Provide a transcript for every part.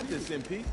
this, MP.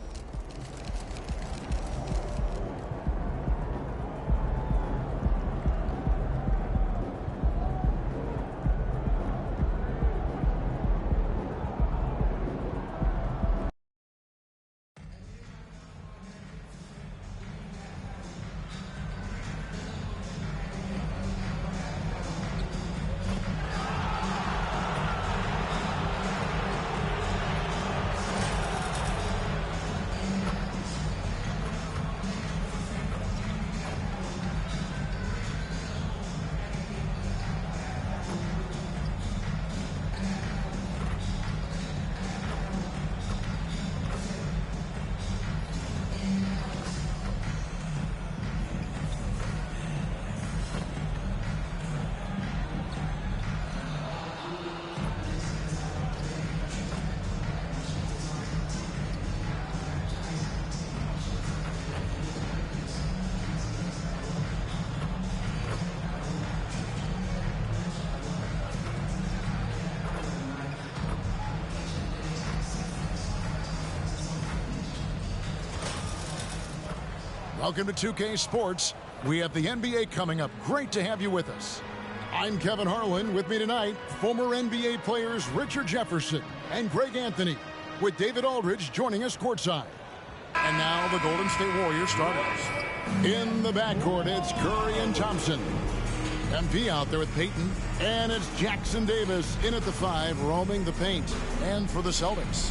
Welcome to 2K Sports. We have the NBA coming up. Great to have you with us. I'm Kevin Harlan. With me tonight, former NBA players Richard Jefferson and Greg Anthony, with David Aldridge joining us courtside. And now the Golden State Warriors starters. In the backcourt, it's Curry and Thompson. MP out there with Payton. And it's Jackson Davis in at the 5, roaming the paint. And for the Celtics,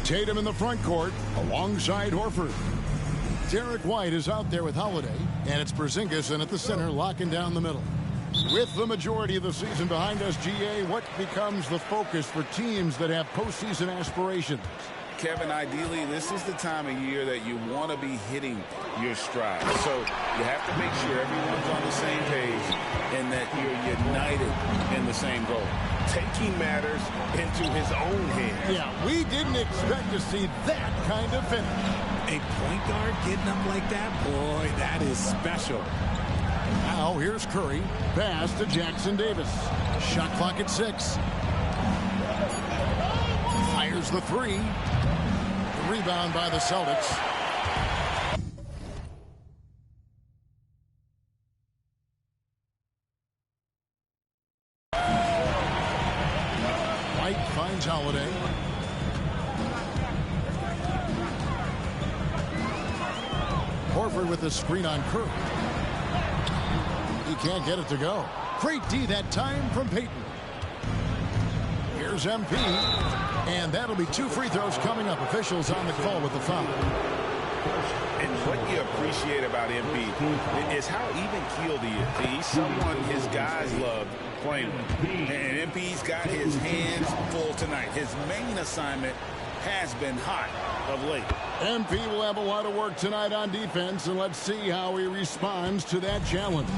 Tatum in the front court alongside Horford. Derek White is out there with Holiday, and it's Porzingis in at the center, locking down the middle. With the majority of the season behind us, GA, what becomes the focus for teams that have postseason aspirations? Kevin, ideally, this is the time of year that you want to be hitting your stride. So you have to make sure everyone's on the same page and that you're united in the same goal. Taking matters into his own hands. Yeah, we didn't expect to see that kind of finish. A point guard getting up like that, boy, that is special. Now here's Curry. Pass to Jackson Davis. Shot clock at 6. Fires the 3. The rebound by the Celtics. White finds Holiday. Horford with the screen on Curry. He can't get it to go. Great D that time from Payton. Here's MP. And that'll be 2 free throws coming up. Officials on the call with the foul. And what you appreciate about MP is how even-keeled he is. He's someone his guys love playing with. And MP's got his hands full tonight. His main assignment has been hot of late. MP will have a lot of work tonight on defense, and let's see how he responds to that challenge.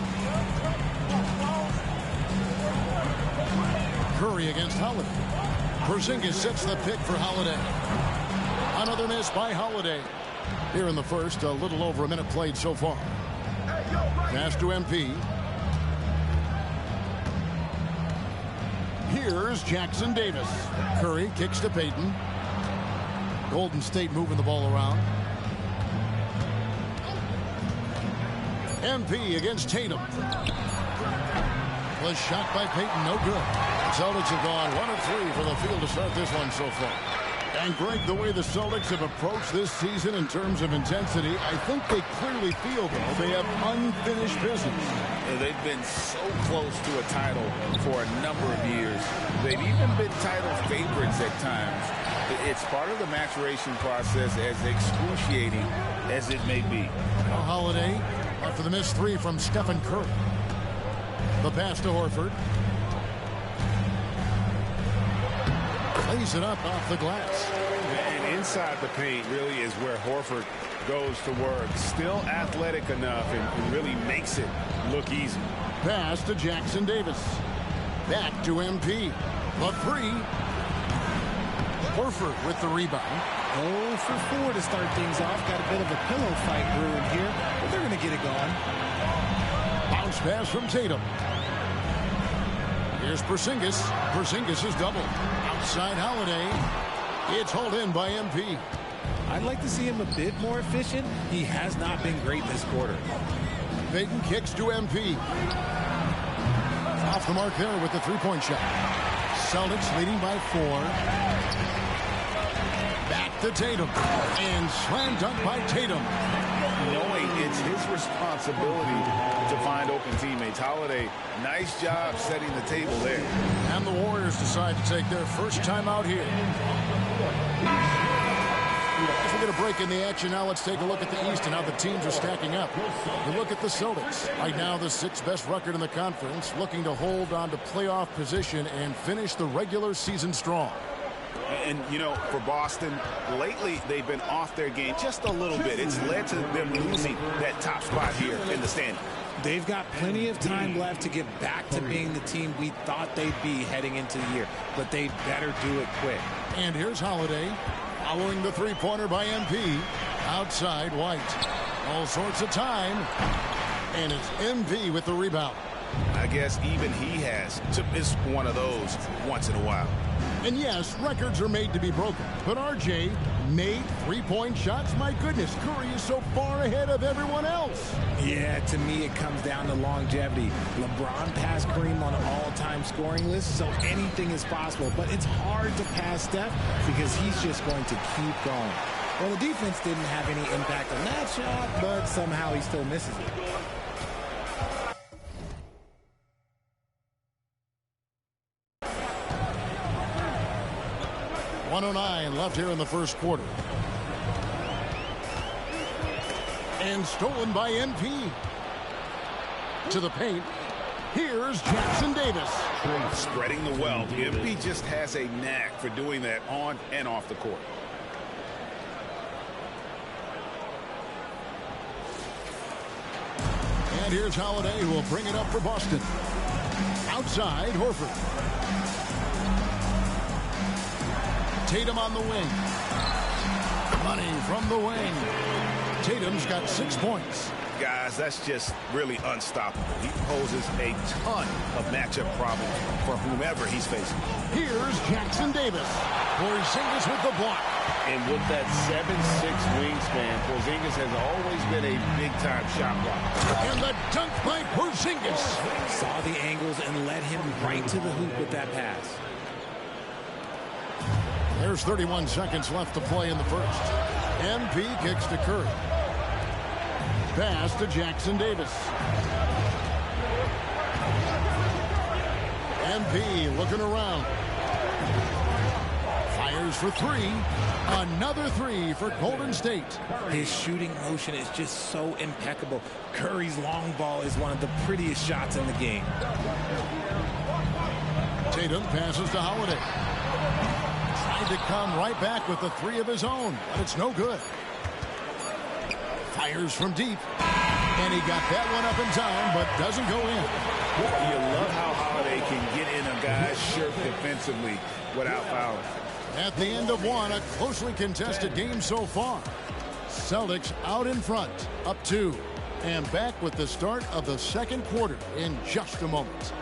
Curry against Holiday. Porzingis sets the pick for Holiday. Another miss by Holiday. Here in the first, a little over a minute played so far. Pass to MP. Here's Jackson Davis. Curry kicks to Payton. Golden State moving the ball around. MP against Tatum. Was shot by Payton, no good. Celtics have gone 1 of 3 for the field to start this one so far. And Greg, the way the Celtics have approached this season in terms of intensity, I think they clearly feel, though, they have unfinished business. They've been so close to a title for a number of years. They've even been title favorites at times. It's part of the maturation process, as excruciating as it may be. Holiday after the missed 3 from Stephen Curry. The pass to Horford. Lays it up off the glass. And inside the paint really is where Horford goes to work. Still athletic enough and really makes it look easy. Pass to Jackson Davis. Back to MP. The 3. Horford with the rebound. 0 for 4 to start things off. Got a bit of a pillow fight brewing here, but they're going to get it going. Bounce pass from Tatum. Here's Porzingis. Porzingis is doubled. Outside Holiday. It's hauled in by MP. I'd like to see him a bit more efficient. He has not been great this quarter. Peyton kicks to MP. Off the mark there with the three-point shot. Celtics leading by 4. Back to Tatum. And slam dunk by Tatum. Knowing it's his responsibility to find open teammates. Holiday, nice job setting the table there. And the Warriors decide to take their first time out here. As we get a break in the action now, let's take a look at the East and how the teams are stacking up. We look at the Celtics. Right now, the 6th best record in the conference, looking to hold on to playoff position and finish the regular season strong. And, you know, for Boston, lately they've been off their game just a little bit. It's led to them losing that top spot here in the standing. They've got plenty of time left to get back to being the team we thought they'd be heading into the year, but they better do it quick. And here's Holiday, following the three-pointer by MP. Outside, White. All sorts of time. And it's MP with the rebound. I guess even he has to miss one of those once in a while. And yes, records are made to be broken. But RJ made three-point shots. My goodness, Curry is so far ahead of everyone else. Yeah, to me it comes down to longevity. LeBron passed Kareem on an all-time scoring list, so anything is possible. But it's hard to pass Steph because he's just going to keep going. Well, the defense didn't have any impact on that shot, but somehow he still misses it. .109 left here in the first quarter. And stolen by MP. To the paint. Here's Jackson Davis. Spreading the wealth. MP just has a knack for doing that on and off the court. And here's Holiday, who will bring it up for Boston. Outside, Horford. Tatum on the wing. Money from the wing. Tatum's got 6 points. Guys, that's just really unstoppable. He poses a ton of matchup problems for whomever he's facing. Here's Jackson Davis. Porzingis with the block. And with that 7'6" wingspan, Porzingis has always been a big-time shot blocker. And the dunk by Porzingis. Saw the angles and led him right to the hoop with that pass. There's 31 seconds left to play in the first. MP kicks to Curry. Pass to Jackson Davis. MP looking around. Fires for 3. Another 3 for Golden State. His shooting motion is just so impeccable. Curry's long ball is one of the prettiest shots in the game. Tatum passes to Holiday. Tried to come right back with the 3 of his own, but it's no good. Fires from deep. And he got that one up in time, but doesn't go in. You love how Holiday can get in a guy's shirt defensively without fouling. At the end of one, a closely contested game so far. Celtics out in front, up 2. And back with the start of the second quarter in just a moment.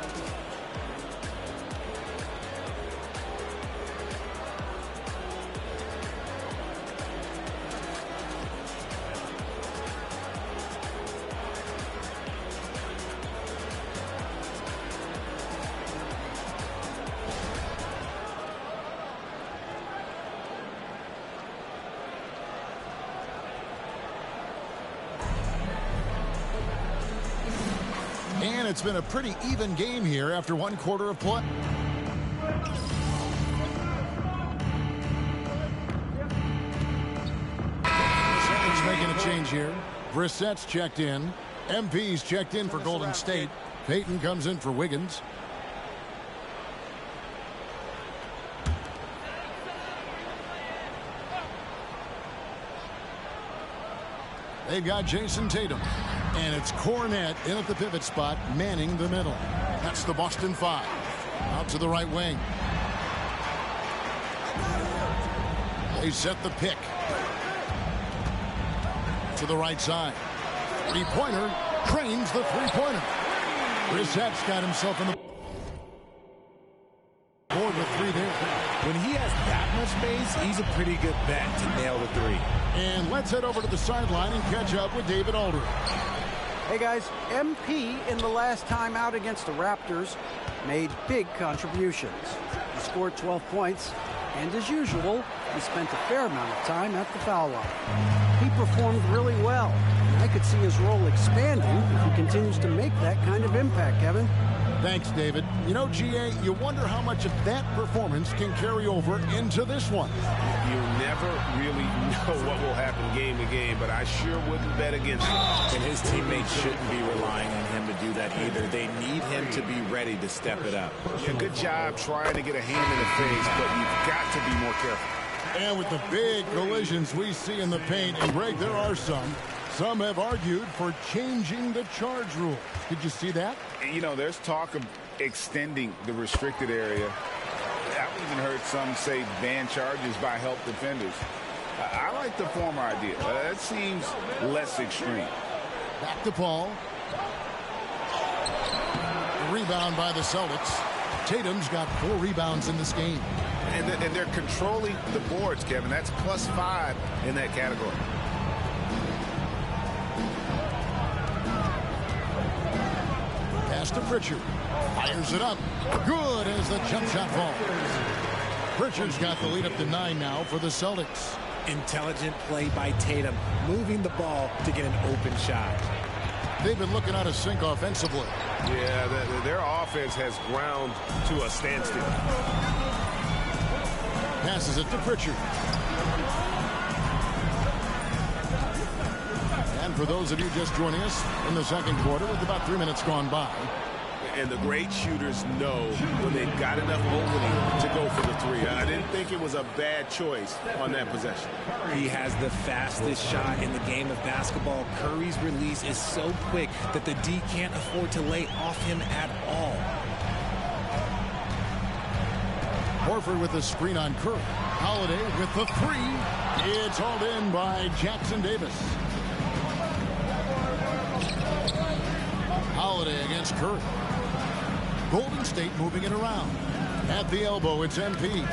And it's been a pretty even game here after one quarter of play. Celtics making a change here. Brissett's checked in. MP's checked in for Golden State. Peyton comes in for Wiggins. They've got Jason Tatum. And it's Cornette in at the pivot spot, manning the middle. That's the Boston 5. Out to the right wing. They set the pick. To the right side. Three-pointer. Cranes the three-pointer. Brissett's got himself in the board with 3 there. When he has that much space, he's a pretty good bet to nail the three. And let's head over to the sideline and catch up with David Aldridge. Hey guys, MP in the last time out against the Raptors made big contributions. He scored 12 points, and as usual, he spent a fair amount of time at the foul line. He performed really well, and I could see his role expanding if he continues to make that kind of impact, Kevin. Thanks, David. You know, GA, you wonder how much of that performance can carry over into this one. You never really know what will happen game to game, but I sure wouldn't bet against him. And his teammates shouldn't be relying on him to do that either. They need him to be ready to step it up. Yeah, good job trying to get a hand in the face, but you've got to be more careful. And with the big collisions we see in the paint, and Greg, there are some have argued for changing the charge rule. Did you see that? You know, there's talk of extending the restricted area. I've even heard some say ban charges by help defenders. I like the former idea. That seems less extreme. Back to Paul. Rebound by the Celtics. Tatum's got 4 rebounds in this game. And they're controlling the boards, Kevin. That's +5 in that category. Pass to Pritchard. Fires it up. Good as the jump shot falls. Pritchard's got the lead up to 9 now for the Celtics. Intelligent play by Tatum, moving the ball to get an open shot. They've been looking out of sync offensively. Yeah, their offense has ground to a standstill. Passes it to Pritchard. And for those of you just joining us in the second quarter with about 3 minutes gone by. And the great shooters know when they've got enough opening to go for the three. I didn't think it was a bad choice on that possession. He has the fastest shot in the game of basketball. Curry's release is so quick that the D can't afford to lay off him at all. Horford with the screen on Curry. Holiday with the 3. It's hauled in by Jackson Davis. Holiday against Curry. Golden State moving it around. At the elbow, it's MP.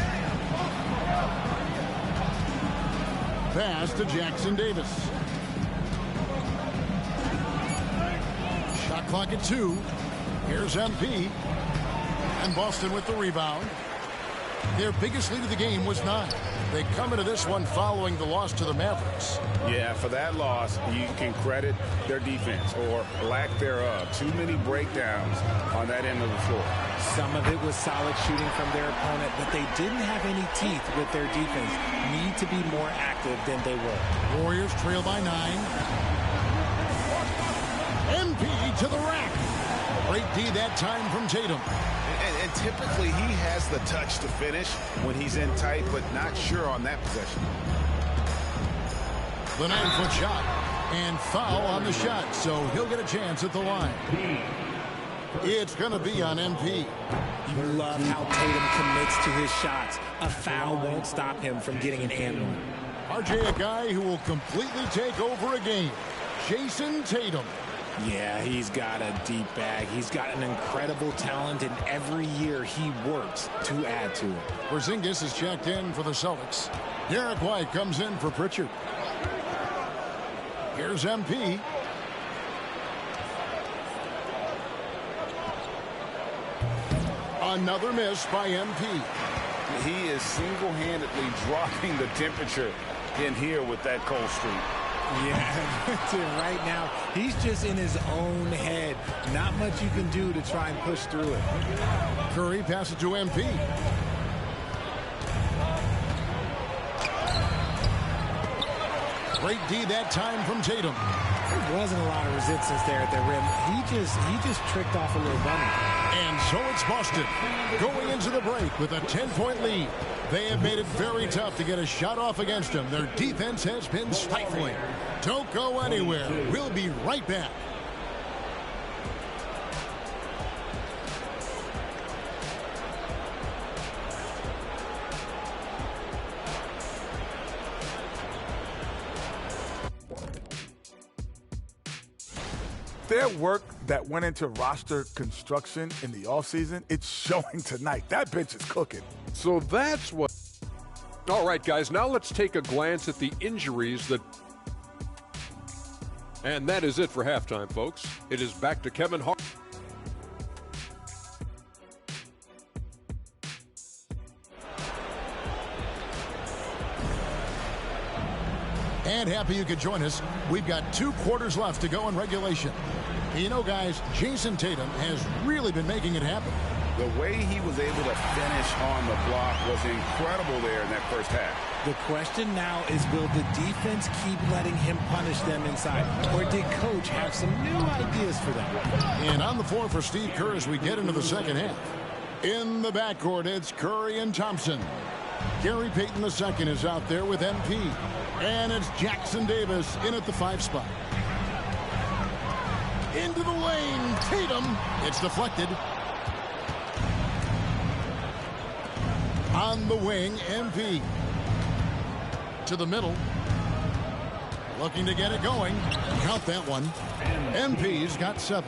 Pass to Jackson Davis. Shot clock at 2. Here's MP. And Boston with the rebound. Their biggest lead of the game was 9. They come into this one following the loss to the Mavericks. Yeah, for that loss, you can credit their defense or lack thereof. Too many breakdowns on that end of the floor. Some of it was solid shooting from their opponent, but they didn't have any teeth with their defense. Need to be more active than they were. Warriors trail by 9. MP to the rack. Great D that time from Tatum. And typically he has the touch to finish when he's in tight, but not sure on that possession. The 9-foot shot. And foul on the shot, so he'll get a chance at the line. It's going to be on MP. You love how Tatum commits to his shots. A foul won't stop him from getting an and one. RJ, a guy who will completely take over a game. Jason Tatum. Yeah, he's got a deep bag. He's got an incredible talent, and every year he works to add to it. Porzingis is checked in for the Celtics. Derek White comes in for Pritchard. Here's MP. Another miss by MP. He is single-handedly dropping the temperature in here with that cold streak. Yeah, right now, he's just in his own head. Not much you can do to try and push through it. Curry passes to MP. Great D that time from Tatum. There wasn't a lot of resistance there at the rim. He just tricked off a little bunny. And so it's Boston going into the break with a 10-point lead. They have made it very tough to get a shot off against them. Their defense has been stifling. Don't go anywhere. We'll be right back. there work that went into roster construction in the offseason, it's showing tonight. That bench is cooking. So that's what... All right, guys, now let's take a glance at the injuries that... And that is it for halftime, folks. It is back to Kevin Hart. And happy you could join us. We've got 2 quarters left to go in regulation. You know, guys, Jason Tatum has really been making it happen. The way he was able to finish on the block was incredible there in that first half. The question now is, will the defense keep letting him punish them inside? Or did Coach have some new ideas for them? And on the floor for Steve Kerr as we get into the second half. In the backcourt, it's Curry and Thompson. Gary Payton II is out there with MP. And it's Jackson Davis in at the 5 spot. Into the lane, Tatum. It's deflected. On the wing, MP. To the middle. Looking to get it going. Count that one. MP's got 7.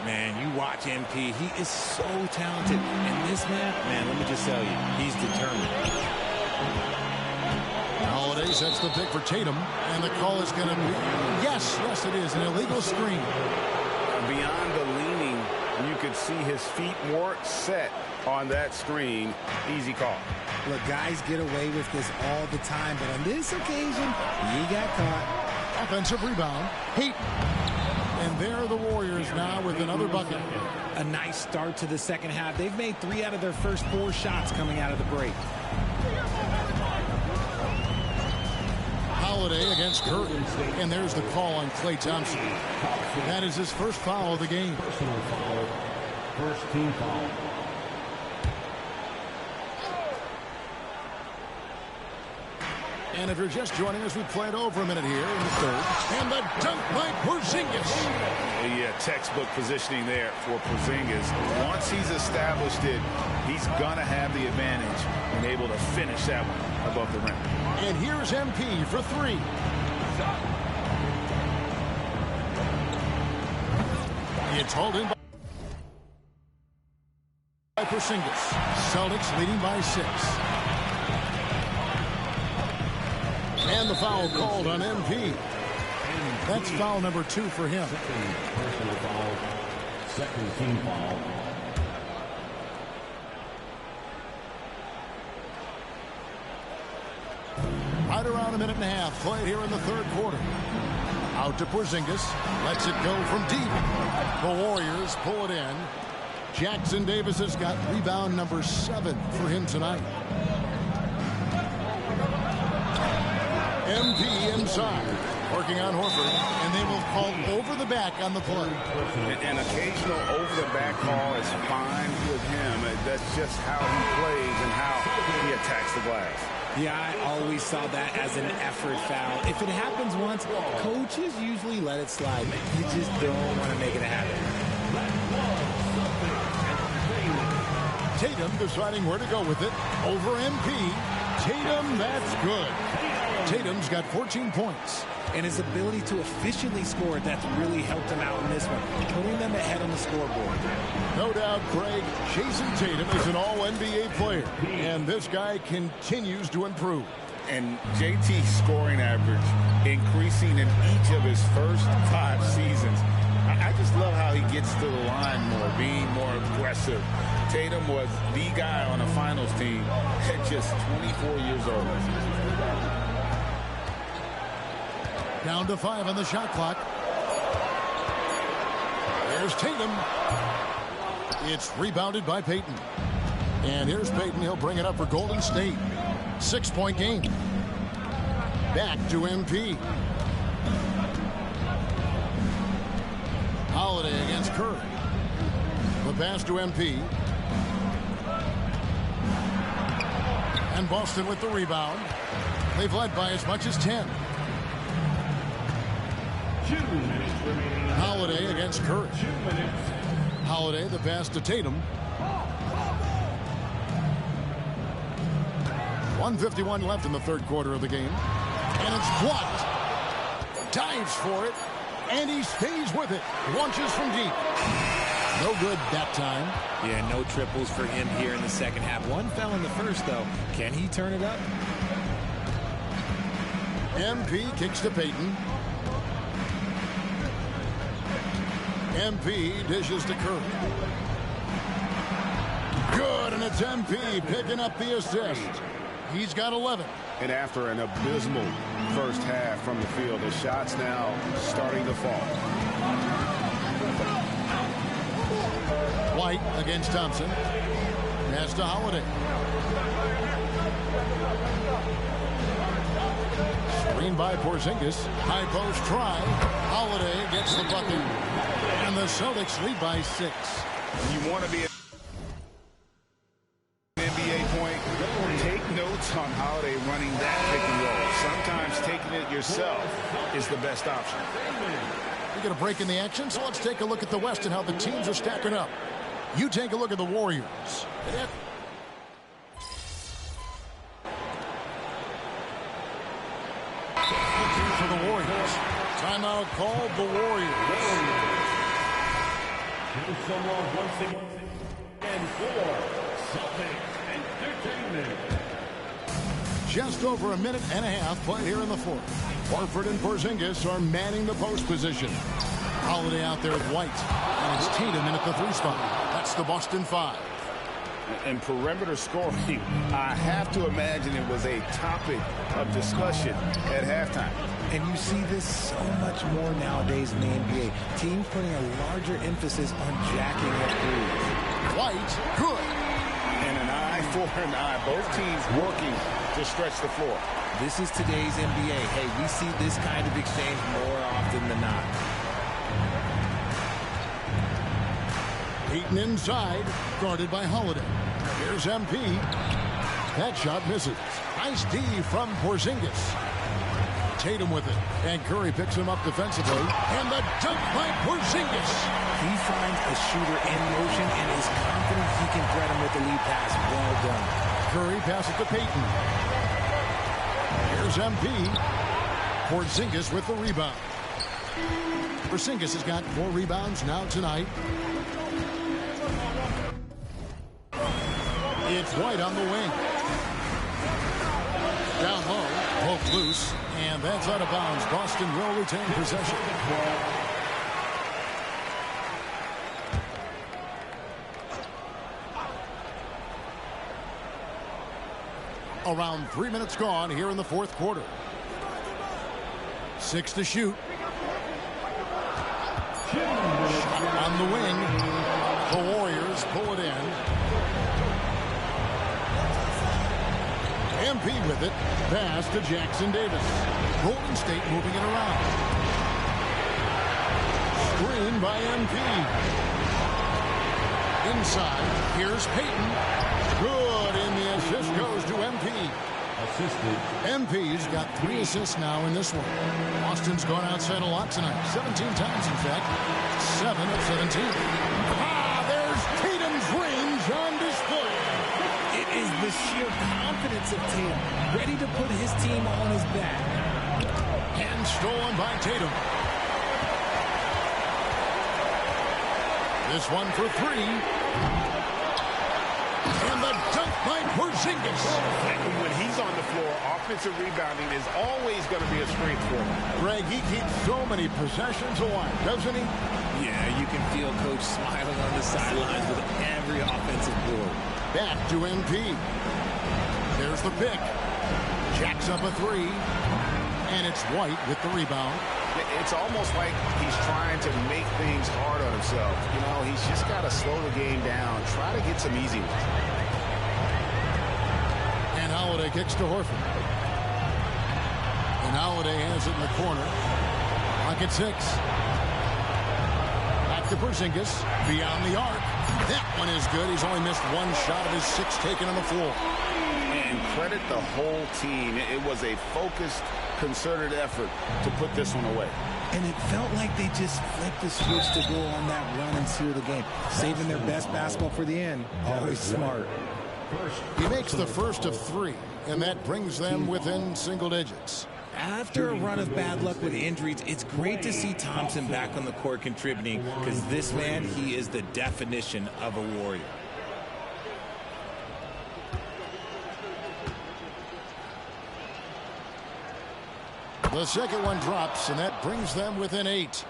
Man, you watch MP. He is so talented. And this man, let me just tell you, he's determined. Holiday sets the pick for Tatum, and the call is going to be, yes, it is, an illegal screen. Beyond the leaning, you could see his feet weren't set on that screen. Easy call. Look, guys get away with this all the time, but on this occasion, he got caught. Offensive rebound, Payton. And there are the Warriors now with another bucket. A nice start to the second half. They've made 3 out of their first 4 shots coming out of the break. Holiday against Curry. And there's the call on Klay Thompson. That is his first foul of the game. Personal foul. First team foul. And if you're just joining us, we played over a minute here in the third. And the dunk by Porzingis. Yeah, textbook positioning there for Porzingis. Once he's established it, he's going to have the advantage and able to finish that one above the rim. And here's MP for 3. It's hauled in by Porzingis. Celtics leading by 6. And the foul called on MP. That's foul number 2 for him. Personal foul. Second team foul. Right around a minute and a half played here in the third quarter. Out to Porzingis. Lets it go from deep. The Warriors pull it in. Jackson Davis has got rebound number 7 for him tonight. MP inside, working on Horford, and they will call over the back on the play. An occasional over-the-back call is fine with him. That's just how he plays and how he attacks the glass. Yeah, I always saw that as an effort foul. If it happens once, coaches usually let it slide. You just don't want to make it happen. Tatum deciding where to go with it. Over MP. Tatum, that's good. Tatum's got 14 points. And his ability to efficiently score, that's really helped him out in this one, putting them ahead on the scoreboard. No doubt, Craig, Jason Tatum is an all-NBA player, and this guy continues to improve. And JT's scoring average increasing in each of his first 5 seasons. I just love how he gets to the line more, being more aggressive. Tatum was the guy on the finals team at just 24 years old. Down to 5 on the shot clock. There's Tatum. It's rebounded by Payton. And here's Payton. He'll bring it up for Golden State. 6-point game. Back to MP. Holiday against Curry. The pass to MP. And Boston with the rebound. They've led by as much as 10. 2 minutes remaining. Holiday against Curry. 2 minutes. Holiday, the pass to Tatum. 1:51 left in the third quarter of the game. And it's blocked. Dives for it. And he stays with it. Launches from deep. No good that time. Yeah, no triples for him here in the second half. One fell in the first, though. Can he turn it up? MP kicks to Payton. MP dishes to Curry. Good, and it's MP picking up the assist. He's got 11. And after an abysmal first half from the field, his shots now starting to fall. White against Thompson. Pass to Holiday. Screen by Porzingis. High post try. Holiday gets the bucket. And the Celtics lead by 6. You want to be an NBA point, take notes on Holiday running that pick and roll. Sometimes taking it yourself is the best option. We get a break in the action, so let's take a look at the West and how the teams are stacking up. You take a look at the Warriors. For the Warriors. Timeout called the Warriors. And for Celtics Entertainment. Just over a minute and a half played here in the fourth. Horford and Porzingis are manning the post position. Holiday out there with White. And it's Tatum in at the 3 spot. That's the Boston 5. And perimeter scoring, I have to imagine it was a topic of discussion at halftime. And you see this so much more nowadays in the NBA. Teams putting a larger emphasis on jacking up threes. White, good. And an eye for an eye. Both teams working to stretch the floor. This is today's NBA. Hey, we see this kind of exchange more often than not. Payton inside, guarded by Holiday. Here's MP. That shot misses. Nice D from Porzingis. Tatum with it. And Curry picks him up defensively. And the dunk by Porzingis. He finds a shooter in motion and is confident he can threat him with the lead pass. Well done. Curry passes to Payton. Here's MP. Porzingis with the rebound. Porzingis has got 4 rebounds now tonight. It's White on the wing. Down low, poke loose, and that's out of bounds. Boston will retain possession. Around 3 minutes gone here in the fourth quarter. 6 to shoot. Shot on the wing. The Warriors pull it in. MP with it. Pass to Jackson Davis. Golden State moving it around. Screen by MP. Inside. Here's Payton. Good, and the assist goes to MP. MP's got 3 assists now in this one. Boston's gone outside a lot tonight. 17 times, in fact. 7 of 17. There's Tatum's range on display. It is the sheer confidence of Tatum, ready to put his team on his back. And stolen by Tatum. This one for 3. And the dunk by Porzingis. And when he's on the floor, offensive rebounding is always going to be a strength for him. Greg, he keeps so many possessions alive, doesn't he? Yeah, you can feel Coach smiling on the sidelines with every offensive board. Back to MP. There's the pick. Jacks up a 3. And it's White with the rebound. It's almost like he's trying to make things hard on himself. You know, he's just got to slow the game down. Try to get some easy ones. And Holiday kicks to Horford. And Holiday has it in the corner. Clock at 6. Back to Porzingis. Beyond the arc. That one is good. He's only missed 1 shot of his 6 taken on the floor. And credit the whole team. It was a focused, concerted effort to put this one away. And it felt like they just flipped the switch to go on that run and seal the game. Saving their best basketball for the end. Always smart. He makes the first of 3, and that brings them within single digits. After a run of bad luck with injuries, it's great to see Thompson back on the court contributing, because this man, he is the definition of a warrior. The second one drops, and that brings them within 8.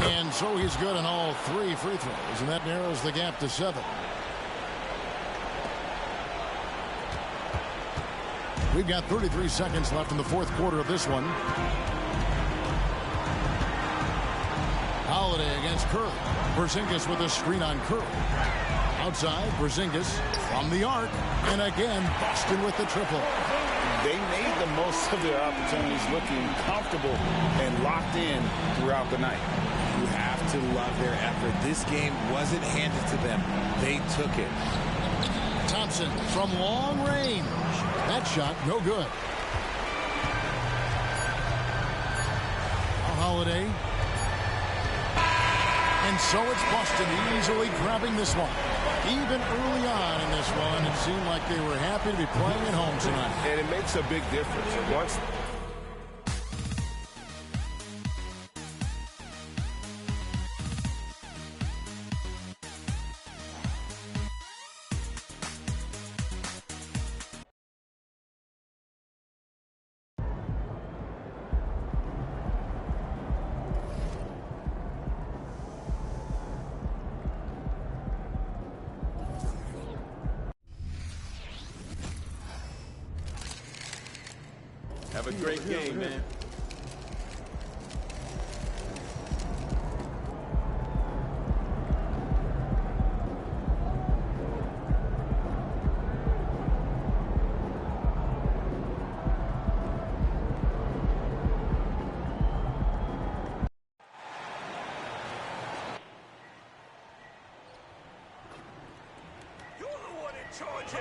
And so he's good on all 3 free throws, and that narrows the gap to 7. We've got 33 seconds left in the fourth quarter of this one. Holiday against Curry. Porzingis with a screen on Curry. Outside, Porzingis from the arc, and again, Boston with the triple. They made the most of their opportunities, looking comfortable and locked in throughout the night. You have to love their effort. This game wasn't handed to them. They took it. Thompson from long range. That shot, no good. Now Holiday. And so it's Boston easily grabbing this one. Even early on in this one, it seemed like they were happy to be playing at home tonight. And it makes a big difference. Once have a great game, man. You're the one in charge.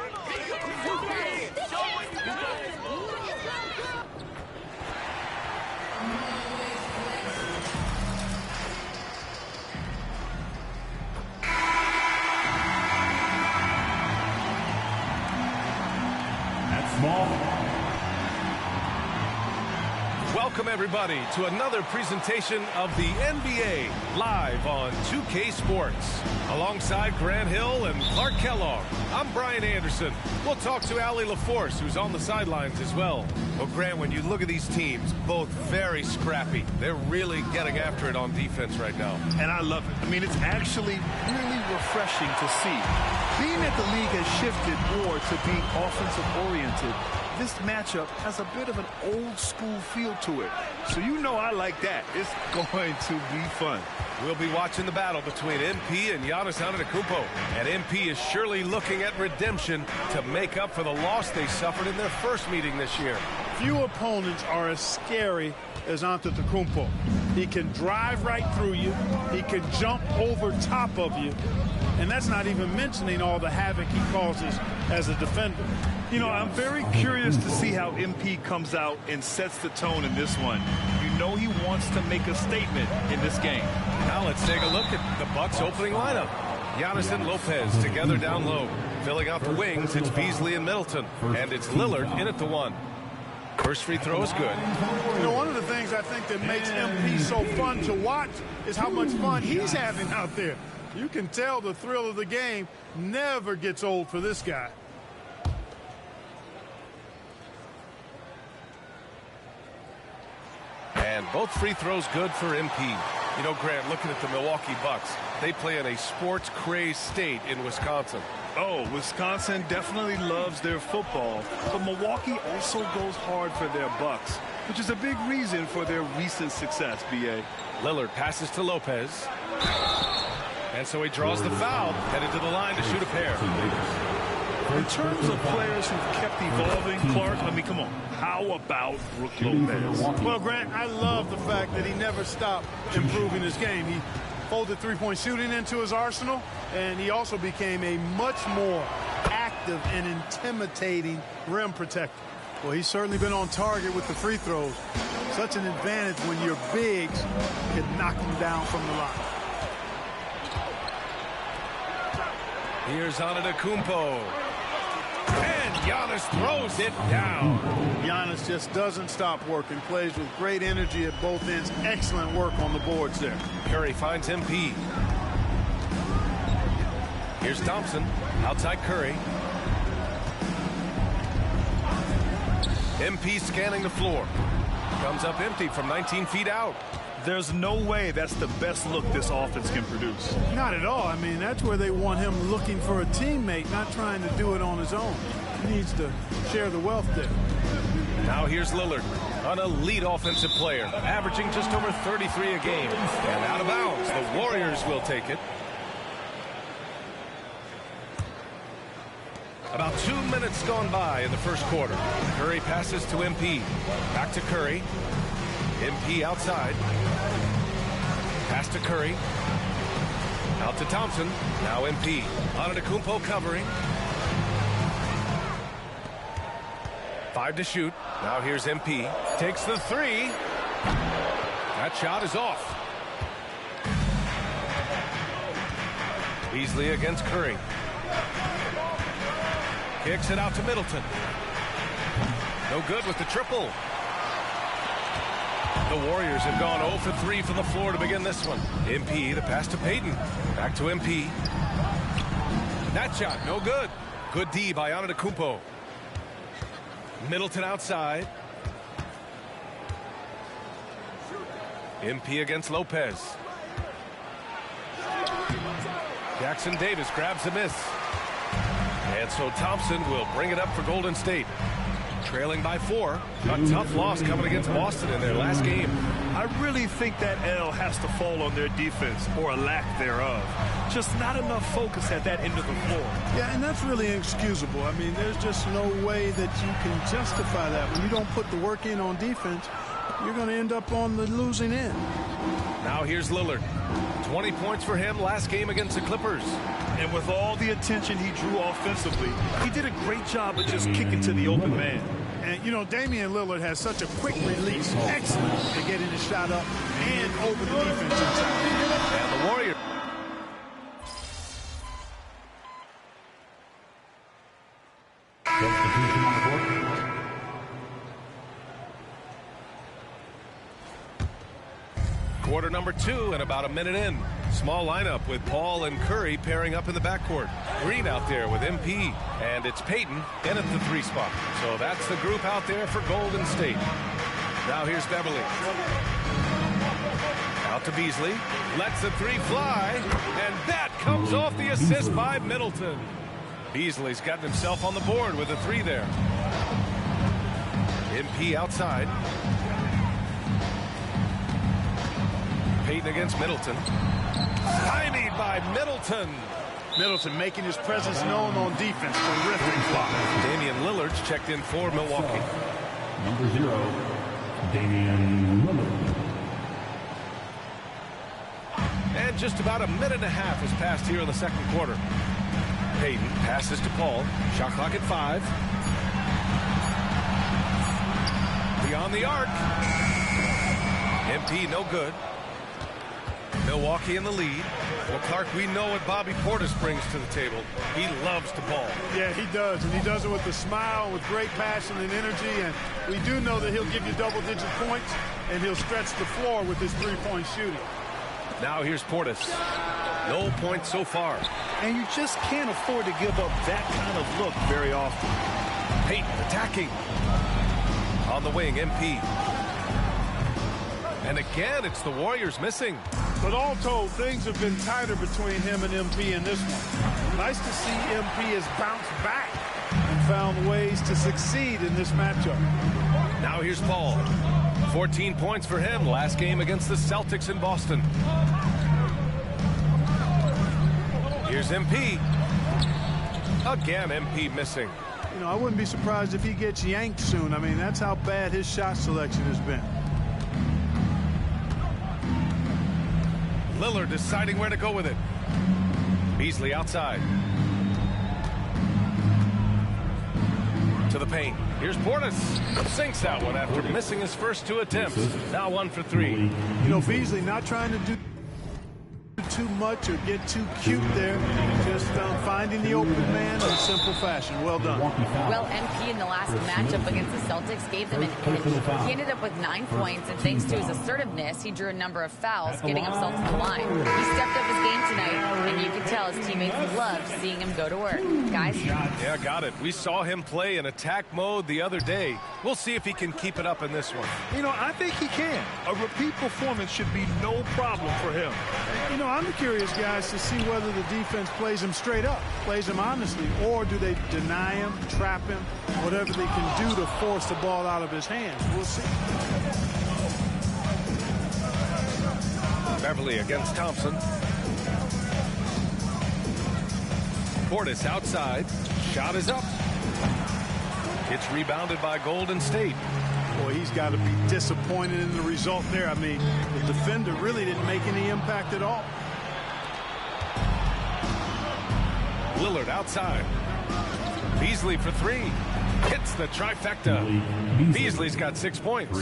Welcome, everybody, to another presentation of the NBA live on 2K Sports. Alongside Grant Hill and Clark Kellogg, I'm Brian Anderson. We'll talk to Allie LaForce, who's on the sidelines as well. Well, Grant, when you look at these teams, both very scrappy. They're really getting after it on defense right now. And I love it. I mean, it's actually really refreshing to see. Being that the league has shifted more to being offensive-oriented, this matchup has a bit of an old-school feel to it. So you know I like that. It's going to be fun. We'll be watching the battle between MP and Giannis Antetokounmpo. And MP is surely looking at redemption to make up for the loss they suffered in their first meeting this year. Few opponents are as scary as Antetokounmpo. He can drive right through you. He can jump over top of you. And that's not even mentioning all the havoc he causes as a defender. You know, I'm very curious to see how MP comes out and sets the tone in this one. You know he wants to make a statement in this game. Now let's take a look at the Bucks opening lineup. Giannis and Lopez together down low. Filling out the wings, it's Beasley and Middleton. And it's Lillard in at the 1. First free throw is good. You know, one of the things I think that makes MP so fun to watch is how much fun he's having out there. You can tell the thrill of the game never gets old for this guy. And both free throws good for MP. You know, Grant, looking at the Milwaukee Bucks, they play in a sports-crazed state in Wisconsin. Oh, Wisconsin definitely loves their football, but Milwaukee also goes hard for their Bucks, which is a big reason for their recent success, B.A. Lillard passes to Lopez. And so he draws the foul, headed to the line to shoot a pair. In terms of players who've kept evolving, Clark, I mean, come on. How about Brook Lopez? Well, Grant, I love the fact that he never stopped improving his game. He folded three-point shooting into his arsenal, and he also became a much more active and intimidating rim protector. Well, he's certainly been on target with the free throws. Such an advantage when your bigs can knock him down from the line. Here's Antetokounmpo. And Giannis throws it down. Giannis just doesn't stop working. Plays with great energy at both ends. Excellent work on the boards there. Curry finds MP. Here's Thompson. Outside Curry. MP scanning the floor. Comes up empty from 19 feet out. There's no way that's the best look this offense can produce. Not at all. I mean, that's where they want him looking for a teammate, not trying to do it on his own. He needs to share the wealth there. Now here's Lillard, an elite offensive player, averaging just over 33 a game. And out of bounds, the Warriors will take it. About 2 minutes gone by in the first quarter. Curry passes to MP. Back to Curry. MP outside. Pass to Curry. Out to Thompson. Now MP. Antetokounmpo covering. 5 to shoot. Now here's MP. Takes the 3. That shot is off. Beasley against Curry. Kicks it out to Middleton. No good with the triple. The Warriors have gone 0 for 3 from the floor to begin this one. MP, the pass to Payton. Back to MP. That shot, no good. Good D by Antetokounmpo. Middleton outside. MP against Lopez. Jackson Davis grabs a miss. And so Thompson will bring it up for Golden State. Trailing by 4. A tough loss coming against Boston in their last game. I really think that L has to fall on their defense, or a lack thereof. Just not enough focus at that end of the floor. Yeah, and that's really inexcusable. I mean, there's just no way that you can justify that. When you don't put the work in on defense, you're going to end up on the losing end. Now here's Lillard. 20 points for him last game against the Clippers. And with all the attention he drew offensively, he did a great job of just kicking to the open man. And, you know, Damian Lillard has such a quick release. Excellent at getting the shot up and over the defense inside. And the Warriors. Substitution on the court. Quarter number 2 and about a minute in. Small lineup with Paul and Curry pairing up in the backcourt. Green out there with MP. And it's Payton in at the 3 spot. So that's the group out there for Golden State. Now here's Beverly. Out to Beasley. Lets the 3 fly. And that comes off the assist by Middleton. Beasley's gotten himself on the board with a 3 there. MP outside. Payton against Middleton. Stymied by Middleton. Middleton making his presence known on defense. Terrific block. Damian Lillard's checked in for Milwaukee. Number 0, Damian Lillard. And just about a minute and a half has passed here in the second quarter. Payton passes to Paul. Shot clock at 5. Beyond the arc. MP no good. Milwaukee in the lead. Well, Clark, we know what Bobby Portis brings to the table. He loves to ball. Yeah, he does, and he does it with a smile, with great passion and energy, and we do know that he'll give you double-digit points, and he'll stretch the floor with his 3-point shooting. Now here's Portis. No points so far. And you just can't afford to give up that kind of look very often. Payton attacking. On the wing, MP. And again, it's the Warriors missing. But all told, things have been tighter between him and MP in this one. Nice to see MP has bounced back and found ways to succeed in this matchup. Now here's Paul. 14 points for him last game against the Celtics in Boston. Here's MP. Again, MP missing. You know, I wouldn't be surprised if he gets yanked soon. I mean, that's how bad his shot selection has been. Lillard deciding where to go with it. Beasley outside. To the paint. Here's Portis. Sinks that one after missing his first 2 attempts. Now 1 for 3. You know, Beasley not trying to do too much or get too cute there. Just finding the open man in a simple fashion. Well done. Well, MP in the last matchup against the Celtics gave them an edge. He ended up with 9 points, and thanks to his assertiveness, he drew a number of fouls, getting himself to the line. He stepped up his game tonight, and you can tell his teammates loved seeing him go to work. Guys? Yeah, got it. We saw him play in attack mode the other day. We'll see if he can keep it up in this one. You know, I think he can. A repeat performance should be no problem for him. You know, I'm curious, guys, to see whether the defense plays him straight up, plays him honestly, or do they deny him, trap him, whatever they can do to force the ball out of his hands. We'll see. Beverly against Thompson. Portis outside. Shot is up. It's rebounded by Golden State. Boy, he's got to be disappointed in the result there. I mean, the defender really didn't make any impact at all. Lillard outside. Beasley for 3. Hits the trifecta. Beasley's got 6 points.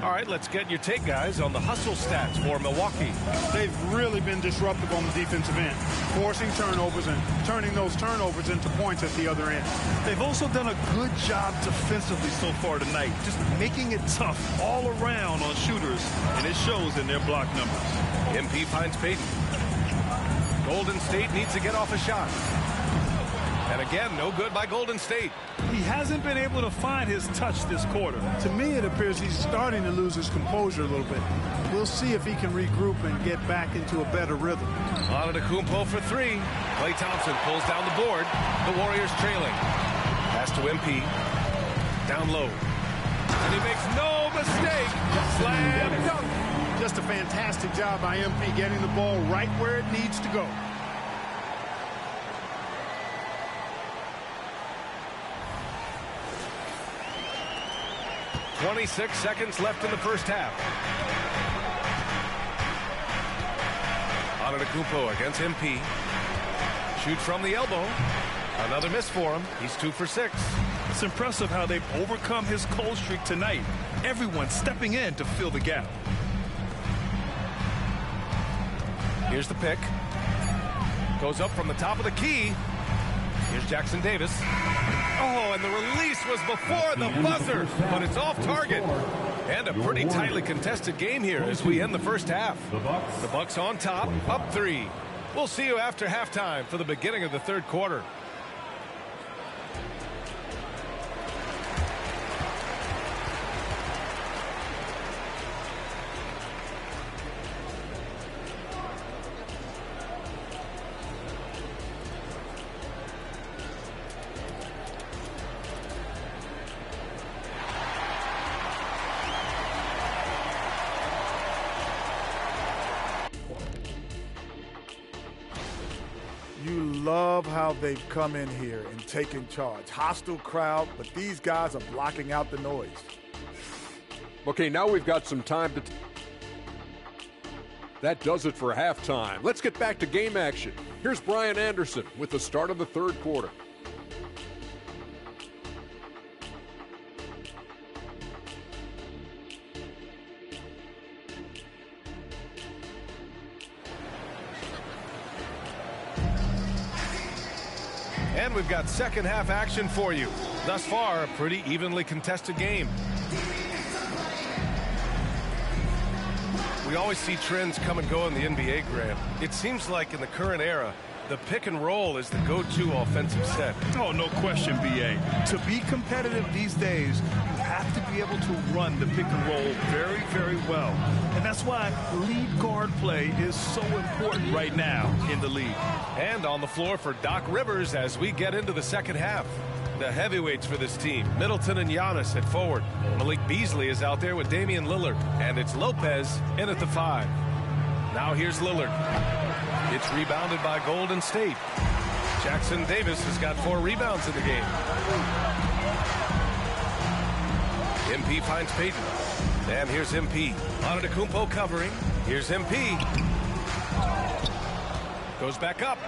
All right, let's get your take, guys, on the hustle stats for Milwaukee. They've really been disruptive on the defensive end, forcing turnovers and turning those turnovers into points at the other end. They've also done a good job defensively so far tonight, just making it tough all around on shooters, and it shows in their block numbers. MP finds Payton. Golden State needs to get off a shot. And again, no good by Golden State. He hasn't been able to find his touch this quarter. To me, it appears he's starting to lose his composure a little bit. We'll see if he can regroup and get back into a better rhythm. Antetokounmpo for 3. Klay Thompson pulls down the board. The Warriors trailing. Pass to MP. Down low. And he makes no mistake. Slam dunk. Just a fantastic job by MP getting the ball right where it needs to go. .26 seconds left in the first half. Antetokounmpo against MP. Shoot from the elbow. Another miss for him. He's 2 for 6. It's impressive how they've overcome his cold streak tonight. Everyone stepping in to fill the gap. Here's the pick. Goes up from the top of the key. Here's Jackson Davis. Oh, and the release was before the buzzer, but it's off target. And a pretty tightly contested game here as we end the first half. The Bucks on top, up 3. We'll see you after halftime for the beginning of the third quarter. Love how they've come in here and taken charge. Hostile crowd, but these guys are blocking out the noise. Okay, now we've got some time to... That does it for halftime. Let's get back to game action. Here's Brian Anderson with the start of the third quarter. And we've got second half action for you. Thus far, a pretty evenly contested game. We always see trends come and go in the NBA, Graham. It seems like in the current era, the pick and roll is the go-to offensive set. Oh, no question, B.A. To be competitive these days, you have to be able to run the pick and roll very, very well. And that's why lead guard play is so important right now in the league. And on the floor for Doc Rivers as we get into the second half. The heavyweights for this team, Middleton and Giannis at forward. Malik Beasley is out there with Damian Lillard. And it's Lopez in at the 5. Now here's Lillard. It's rebounded by Golden State. Jackson Davis has got 4 rebounds in the game. MP finds Payton. And here's MP. Antetokounmpo covering. Here's MP. Goes back up.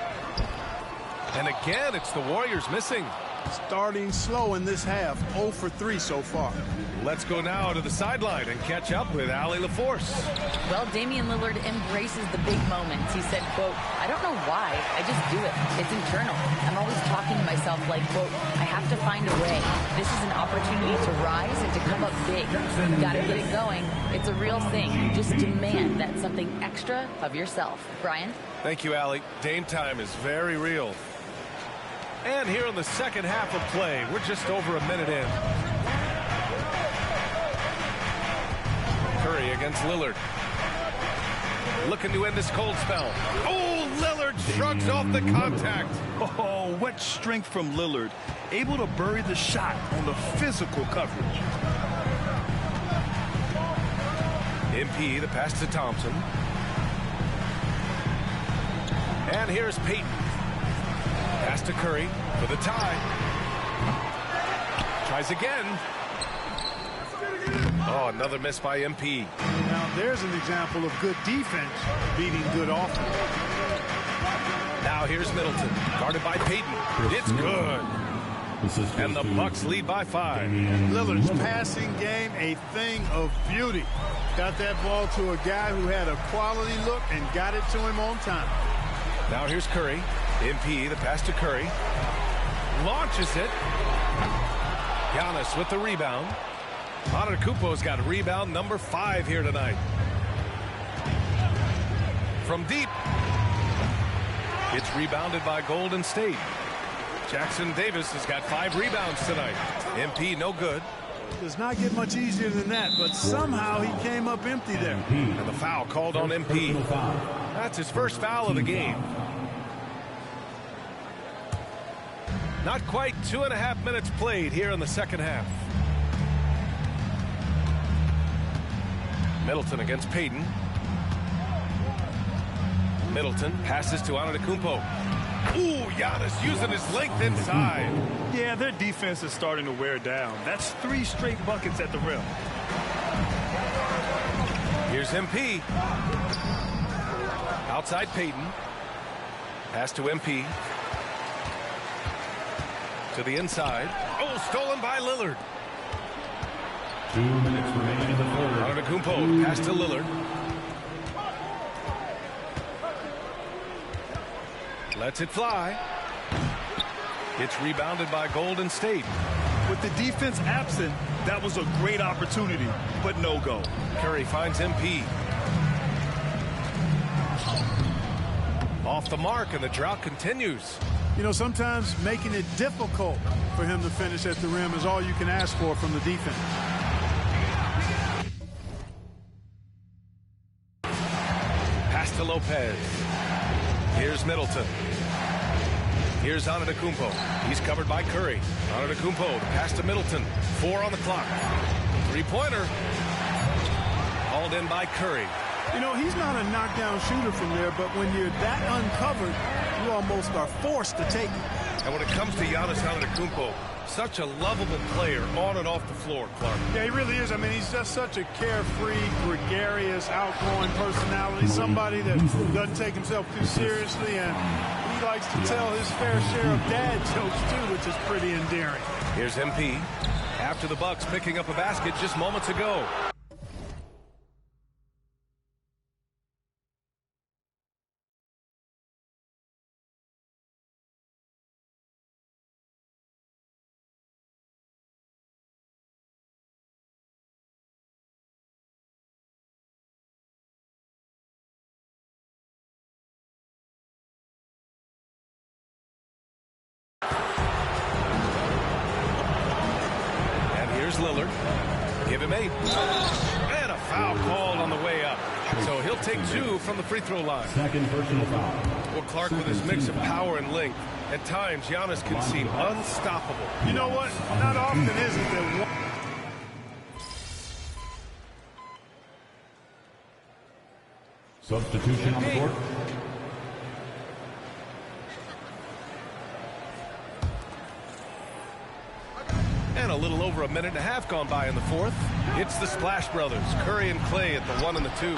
And again, it's the Warriors missing. starting slow in this half. 0 for 3 so far. Let's go now to the sideline and catch up with Allie LaForce. Well, Damian Lillard embraces the big moments. He said, quote, "I don't know why, I just do it. It's internal. I'm always talking to myself like, quote, I have to find a way. This is an opportunity to rise and to come up big. Gotta get it going. It's a real thing. You just demand that something extra of yourself." Brian? Thank you, Allie. Dame time is very real. And here in the second half of play, we're just over a minute in. Curry against Lillard. Looking to end this cold spell. Oh, Lillard shrugs off the contact. Oh, what strength from Lillard. Able to bury the shot on the physical coverage. MP, the pass to Thompson. And here's Payton. Pass to Curry for the tie. Tries again. Oh, another miss by MP. Now, there's an example of good defense beating good offense. Now here's Middleton, guarded by Payton. It's good. And the Bucks lead by 5. Lillard's passing game, a thing of beauty. Got that ball to a guy who had a quality look and got it to him on time. Now here's Curry. MP, the pass to Curry. Launches it. Giannis with the rebound. Antetokounmpo's got rebound number 5 here tonight. From deep. It's rebounded by Golden State. Jackson Davis has got 5 rebounds tonight. MP no good. Does not get much easier than that, but somehow he came up empty there. And the foul called on MP. That's his first foul of the game. Not quite 2.5 minutes played here in the second half. Middleton against Payton. Middleton passes to Antetokounmpo. Ooh, Giannis using his length inside. Yeah, their defense is starting to wear down. That's 3 straight buckets at the rim. Here's MP. Outside Payton. Pass to MP. To the inside. Oh, stolen by Lillard. 2 minutes remaining in the third. Antetokounmpo, pass to Lillard. Lets it fly. It's rebounded by Golden State. With the defense absent, that was a great opportunity, but no go. Curry finds MP. Off the mark, and the drought continues. You know, sometimes making it difficult for him to finish at the rim is all you can ask for from the defense. Pass to Lopez. Here's Middleton. Here's Antetokounmpo. He's covered by Curry. Antetokounmpo, the pass to Middleton. 4 on the clock. 3-pointer. Hauled in by Curry. You know, he's not a knockdown shooter from there, but when you're that uncovered, you almost are forced to take it. And when it comes to Giannis Antetokounmpo, such a lovable player on and off the floor, Clark. Yeah, he really is. I mean, he's just such a carefree, gregarious, outgoing personality. Somebody that doesn't take himself too seriously, and he likes to tell his fair share of dad jokes, too, which is pretty endearing. Here's MP. After the Bucks picking up a basket just moments ago. Here's Lillard. Give him 8. And a foul called on the way up. So he'll take 2 from the free throw line. Second personal foul. Well, Clark, with his mix of power and length, at times Giannis can seem unstoppable. You know what? Not often is it that one... Substitution on the court. And a little over a minute and a half gone by in the fourth. It's the Splash Brothers, Curry and Clay at the 1 and the 2.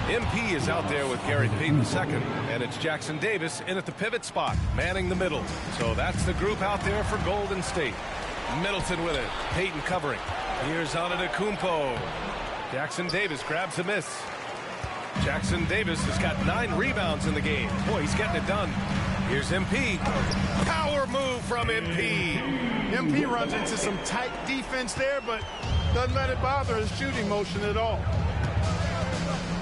MP is out there with Gary Payton second, and it's Jackson Davis in at the pivot spot, manning the middle. So that's the group out there for Golden State. Middleton with it, Payton covering. Here's Antetokounmpo. Jackson Davis grabs a miss. Jackson Davis has got 9 rebounds in the game. Boy, he's getting it done. Here's MP. Power move from MP. MP runs into some tight defense there, but doesn't let it bother his shooting motion at all.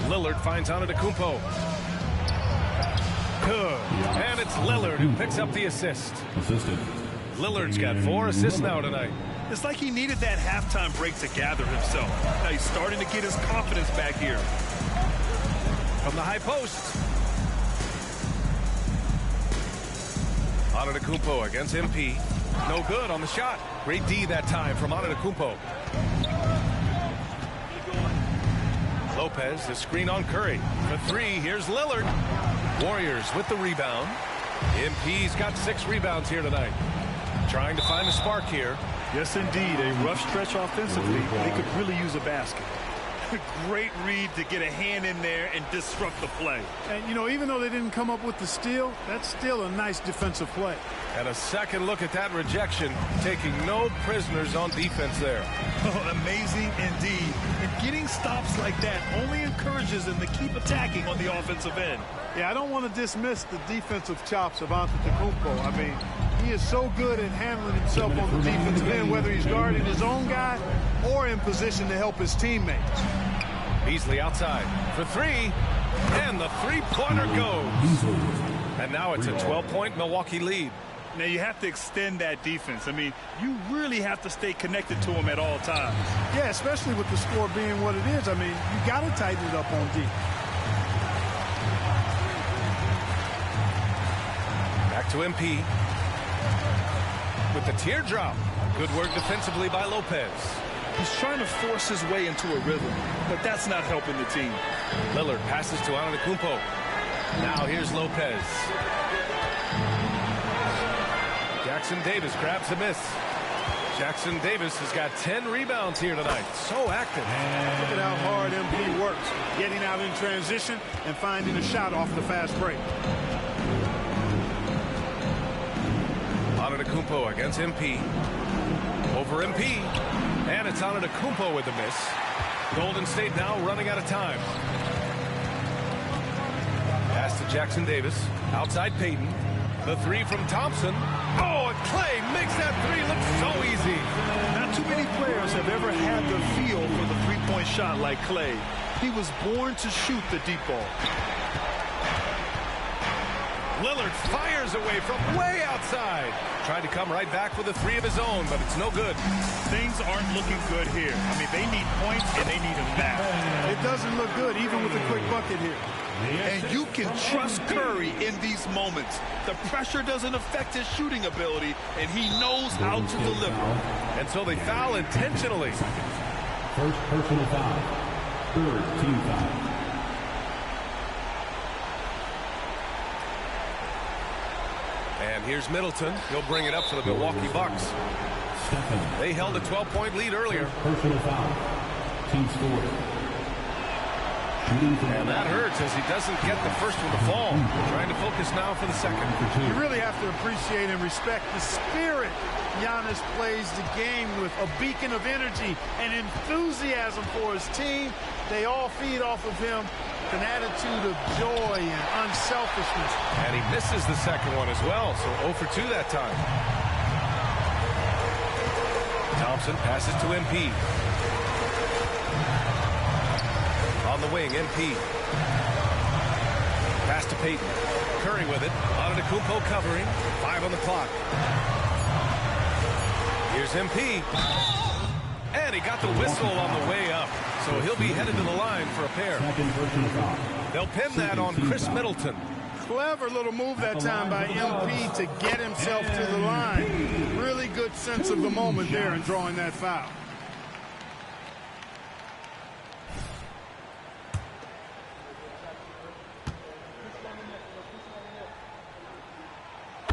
Lillard finds Antetokounmpo. Good. And it's Lillard who picks up the assist. Lillard's got 4 assists now tonight. It's like he needed that halftime break to gather himself. Now he's starting to get his confidence back here. From the high post. Antetokounmpo against MP. No good on the shot. Great D that time from Antetokounmpo. Lopez, the screen on Curry. For 3, here's Lillard. Warriors with the rebound. MP's got 6 rebounds here tonight. Trying to find a spark here. Yes, indeed. A rough stretch offensively. They could really use a basket. Great read to get a hand in there and disrupt the play. And, you know, even though they didn't come up with the steal, that's still a nice defensive play. And a second look at that rejection, taking no prisoners on defense there. Oh, amazing indeed. And getting stops like that only encourages them to keep attacking on the offensive end. Yeah, I don't want to dismiss the defensive chops of Antetokounmpo. I mean, he is so good at handling himself on the defensive end, whether he's guarding his own guy or in position to help his teammates. Beasley outside for 3, and the three-pointer goes. And now it's a 12-point Milwaukee lead. Now you have to extend that defense. I mean, you really have to stay connected to him at all times. Yeah, especially with the score being what it is. I mean, you got to tighten it up on defense. Back to MP. With the teardrop. Good work defensively by Lopez. He's trying to force his way into a rhythm, but that's not helping the team. Lillard passes to Antetokounmpo. Now here's Lopez. Jackson Davis grabs a miss. Jackson Davis has got 10 rebounds here tonight. So active. Look at how hard MP works, getting out in transition and finding a shot off the fast break. Antetokounmpo against MP. Over MP. And it's Antetokounmpo with the miss. Golden State now running out of time. Pass to Jackson Davis. Outside Payton. The 3 from Thompson. Oh, and Clay makes that 3 look so easy. Not too many players have ever had the feel for the three-point shot like Clay. He was born to shoot the deep ball. Lillard fires away from way outside. Tried to come right back with a 3 of his own, but it's no good. Things aren't looking good here. I mean, they need points, and they need them now. It doesn't look good, even with a quick bucket here. And you can trust Curry in these moments. The pressure doesn't affect his shooting ability, and he knows how to deliver. And so they foul intentionally. First personal foul. Third team foul. And here's Middleton. He'll bring it up for the Milwaukee Bucks. They held a 12-point lead earlier. Personal foul. Team score. And that hurts as he doesn't get the first one to fall. Trying to focus now for the second. You really have to appreciate and respect the spirit Giannis plays the game with, a beacon of energy and enthusiasm for his team. They all feed off of him, an attitude of joy and unselfishness. And he misses the second one as well, so 0 for 2 that time. Thompson passes to MP. On the wing, MP. Pass to Payton. Curry with it. Antetokounmpo covering. 5 on the clock. Here's MP. And he got the whistle on the way up. So he'll be headed to the line for a pair. They'll pin that on Chris Middleton. Clever little move that time by MP to get himself to the line. Really good sense of the moment there in drawing that foul.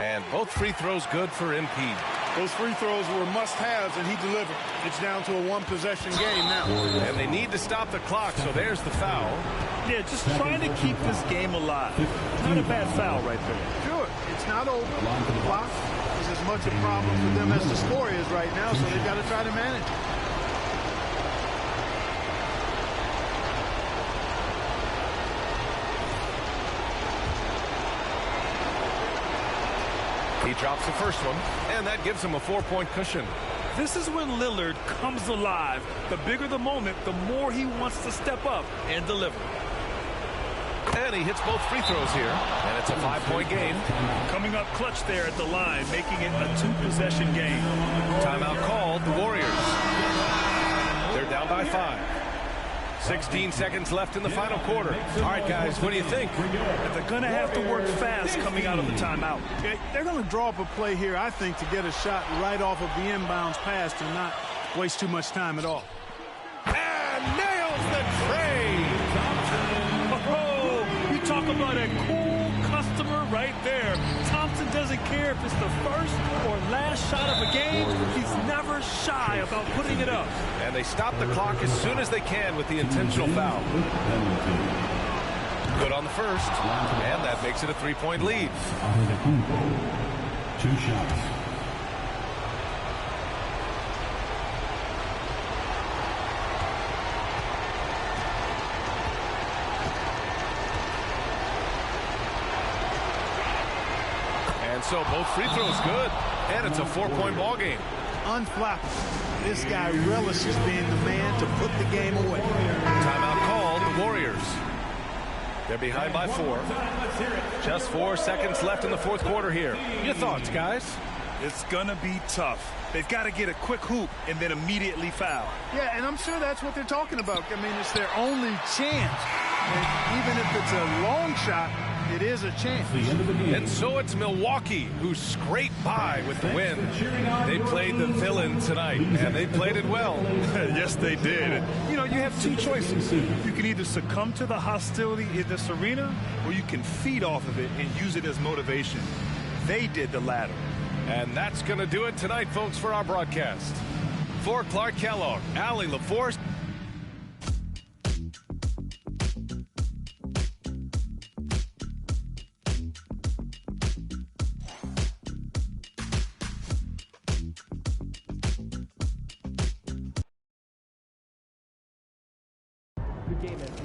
And both free throws good for MP. Those free throws were must-haves, and he delivered. It's down to a one-possession game now. And they need to stop the clock, so there's the foul. Yeah, just trying to keep this game alive. Not a bad foul right there. Sure, it's not over. The clock is as much a problem for them as the score is right now, so they've got to try to manage it. He drops the first one, and that gives him a 4-point cushion. This is when Lillard comes alive. The bigger the moment, the more he wants to step up and deliver. And he hits both free throws here, and it's a 5-point game. Coming up clutch there at the line, making it a 2-possession game. Timeout called, the Warriors. They're down by 5. 16 seconds left in the final quarter. All right, guys, what do you think? They're going to have to work fast coming out of the timeout. They're going to draw up a play here, I think, to get a shot right off of the inbounds pass to not waste too much time at all. And nails the trade. Oh, you talk about a cool customer right there. Thompson doesn't care if it's the first or last shot of a game. He's never shy about putting it up. And they stop the clock as soon as they can with the intentional foul. Good on the first, and that makes it a 3-point lead. 2 shots. So both free throws good, and it's a 4-point ball game. Unflappable. This guy relishes being the man to put the game away. Timeout called, the Warriors. They're behind by 4. Just 4 seconds left in the fourth quarter here. Your thoughts, guys? It's going to be tough. They've got to get a quick hoop and then immediately foul. Yeah, and I'm sure that's what they're talking about. I mean, it's their only chance. And even if it's a long shot, it is a chance. And so it's Milwaukee who scraped by with the win. They played the villain tonight, and they played it well. Yes, they did. You know, you have 2 choices. You can either succumb to the hostility in this arena, or you can feed off of it and use it as motivation. They did the latter. And that's going to do it tonight, folks, for our broadcast. For Clark Kellogg, Allie LaForce. Game empty.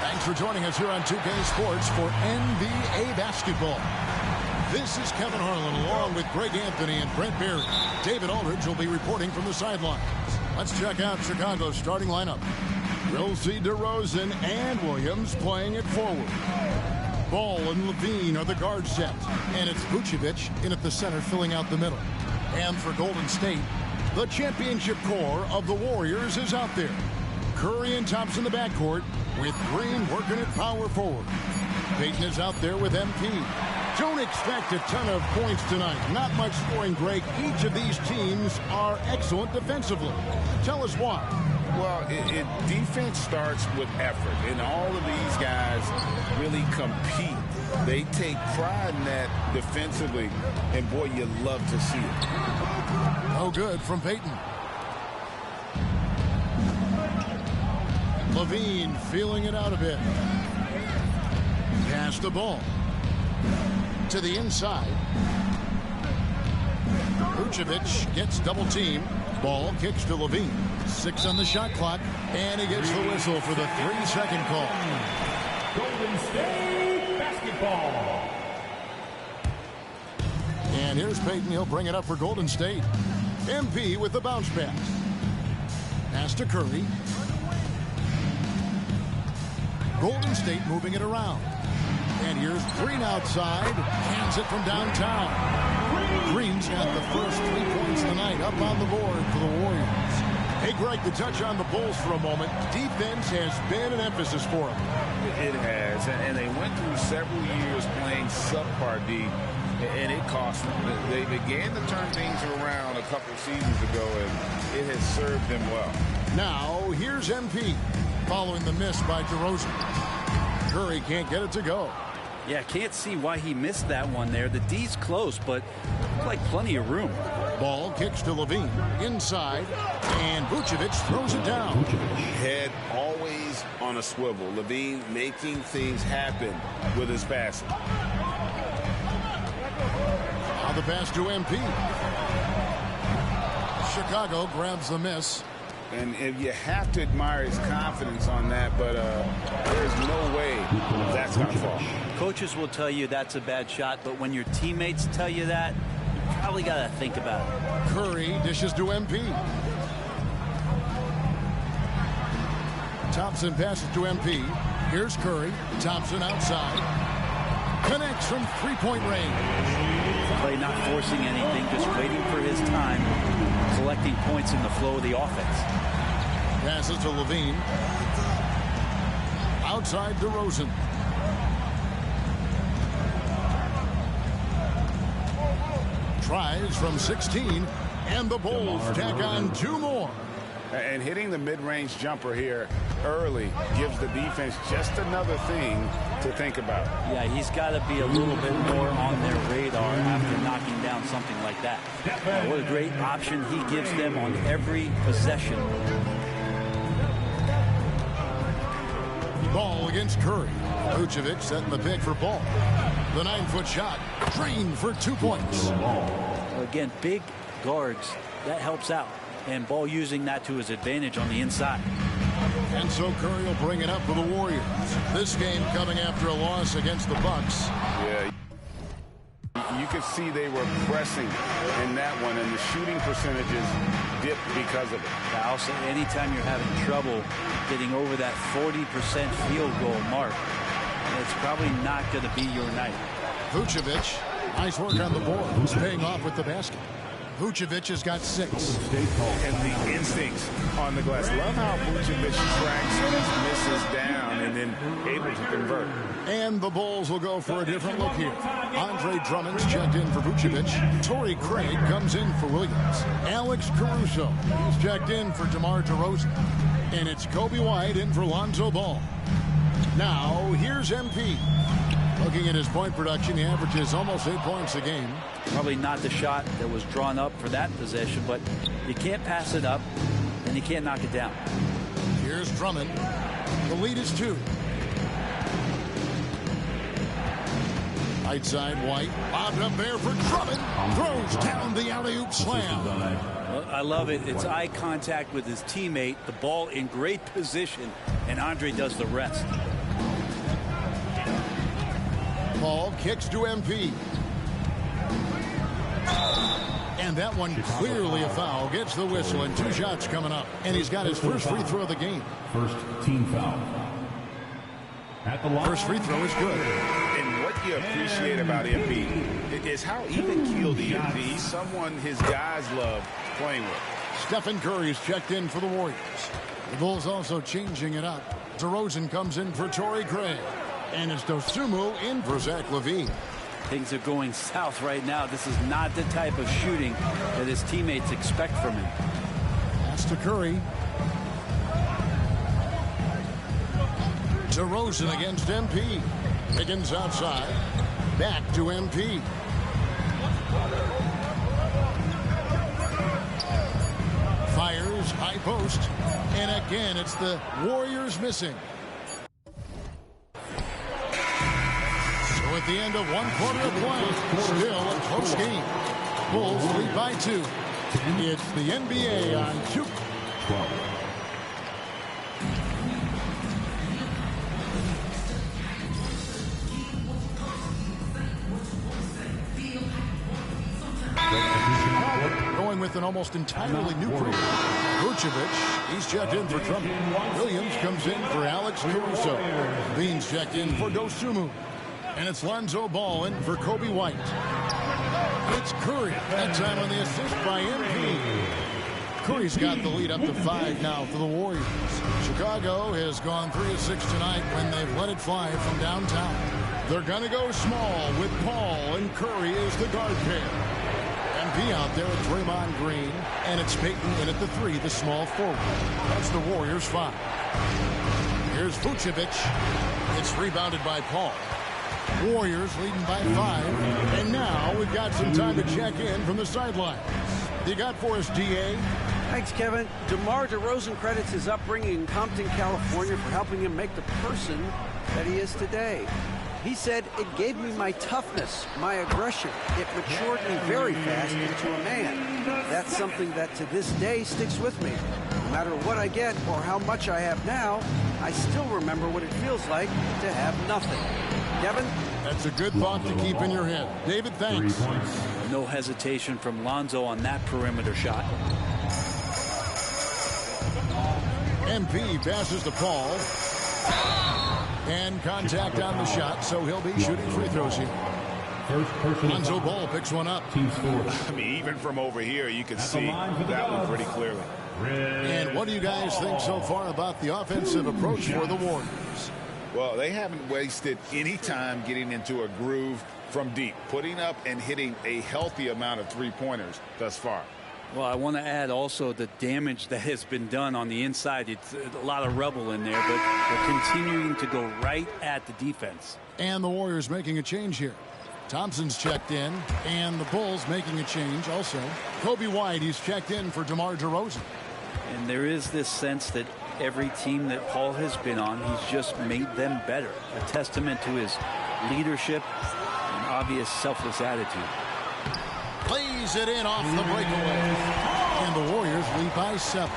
Thanks for joining us here on 2K Sports for NBA basketball. This is Kevin Harlan along with Greg Anthony and Brent Berry. David Aldridge will be reporting from the sidelines. Let's check out Chicago's starting lineup. We'll see DeRozan and Williams playing it forward. Ball and Levine are the guard set. And it's Vucevic in at the center filling out the middle. And for Golden State, the championship core of the Warriors is out there. Curry and Thompson in the backcourt with Green working at power forward. Payton is out there with MP. Don't expect a ton of points tonight. Not much scoring, Greg. Each of these teams are excellent defensively. Tell us why. Well, defense starts with effort, and all of these guys really compete. They take pride in that defensively, and boy, you love to see it. Oh, good from Payton. Levine feeling it out a bit. Pass the ball to the inside. Vucevic gets double teamed. Ball kicks to Levine. 6 on the shot clock, and he gets the whistle for the 3-second call. Golden State basketball. And here's Payton. He'll bring it up for Golden State. MP with the bounce pass. Pass to Curry. Golden State moving it around. And here's Green outside. Hands it from downtown. Green's got the first 3 points of the night up on the board for the Warriors. Hey, Greg, to touch on the Bulls for a moment, defense has been an emphasis for them. It has, and they went through several years playing subpar D, and it cost them. They began to turn things around a couple seasons ago, and it has served them well. Now, here's MP following the miss by DeRozan. Curry can't get it to go. Yeah, can't see why he missed that one there. The D's close, but looks like plenty of room. Ball kicks to Levine. Inside, and Vucevic throws it down. Head always on a swivel. Levine making things happen with his passing. Now the pass to MP. Chicago grabs the miss. And you have to admire his confidence on that, but there's no way that's going to fall. Coaches will tell you that's a bad shot, but when your teammates tell you that, you probably got to think about it. Curry dishes to MP. Thompson passes to MP. Here's Curry. Thompson outside. Connects from three-point range. Play not forcing anything, just waiting for his time, collecting points in the flow of the offense. Passes to Levine. Outside DeRozan. Tries from 16, and the Bulls tack on 2 more. And hitting the mid-range jumper here early gives the defense just another thing to think about. Yeah, he's got to be a little bit more on their radar after knocking down something like that. What a great option he gives them on every possession. Ball against Curry. Vucevic setting the pick for Ball. The 9-foot shot drained for 2 points. Again, big guards, that helps out. And Ball using that to his advantage on the inside. And so Curry will bring it up for the Warriors. This game coming after a loss against the Bucks. Yeah, you could see they were pressing in that one, and the shooting percentages dipped because of it. I'll say anytime you're having trouble getting over that 40% field goal mark, it's probably not going to be your night. Vucevic, nice work on the board. Who's paying off with the basket? Vucevic has got 6. And the instincts on the glass. Love how Vucevic tracks these misses down and then able to convert. And the Bulls will go for a different look here. Andre Drummond's checked in for Vucevic. Torrey Craig comes in for Williams. Alex Caruso is checked in for DeMar DeRozan. And it's Kobe White in for Lonzo Ball. Now, here's MP. Looking at his point production, he averages almost 8 points a game. Probably not the shot that was drawn up for that possession, but you can't pass it up, and you can't knock it down. Here's Drummond. The lead is 2. Right side, White. Lobbed up there for Drummond. Throws down the alley-oop slam. Well, I love it. It's eye contact with his teammate. The ball in great position, and Andre does the rest. Ball kicks to MP. And that one clearly a foul. Gets the whistle, and 2 shots coming up. And he's got his first free throw of the game. First team foul. At the line. First free throw is good. And what you appreciate about MP is how even-keeled he is. He's someone his guys love playing with. Stephen Curry is checked in for the Warriors. The Bulls also changing it up. DeRozan comes in for Torrey Craig. And it's Dosunmu in for Zach LaVine. Things are going south right now. This is not the type of shooting that his teammates expect from him. Pass to Curry. DeRozan against MP. Higgins outside. Back to MP. Fires, high post. And again, it's the Warriors missing. So at the end of one quarter of play, still a close game. Bulls lead by 2. It's the NBA on 2. Going with an almost entirely new crew. Vucevic, he's checked in for Drummond. Williams comes in for Alex Caruso. Beans checked in for Dosunmu. And it's Lonzo Ball in for Kobe White. It's Curry, that time on the assist by MP. Curry's got the lead up to 5 now for the Warriors. Chicago has gone 3 of 6 tonight when they've let it fly from downtown. They're going to go small with Paul, and Curry is the guard pair. MP out there with Draymond Green, and it's Payton in at the 3, the small forward. That's the Warriors 5. Here's Vucevic. It's rebounded by Paul. Warriors leading by 5. And now we've got some time to check in from the sidelines. You got for us, DA? Thanks, Kevin. DeMar DeRozan credits his upbringing in Compton, California for helping him make the person that he is today. He said, "It gave me my toughness, my aggression. It matured me very fast into a man. That's something that to this day sticks with me. No matter what I get or how much I have now, I still remember what it feels like to have nothing." Kevin? That's a good thought to keep in your head. David, thanks. No hesitation from Lonzo on that perimeter shot. MP passes to Paul. And contact on the shot, so he'll be shooting free throws here. Lonzo Ball picks one up. I mean, even from over here, you can see that one pretty clearly. And what do you guys think so far about the offensive approach for the Warriors? Well, they haven't wasted any time getting into a groove from deep, putting up and hitting a healthy amount of three-pointers thus far. Well, I want to add also the damage that has been done on the inside. It's a lot of rubble in there, but they're continuing to go right at the defense. And the Warriors making a change here. Thompson's checked in, and the Bulls making a change also. Kobe White, he's checked in for DeMar DeRozan. And there is this sense that every team that Paul has been on, he's just made them better. A testament to his leadership and obvious selfless attitude. Plays it in off the breakaway. And the Warriors lead by 7.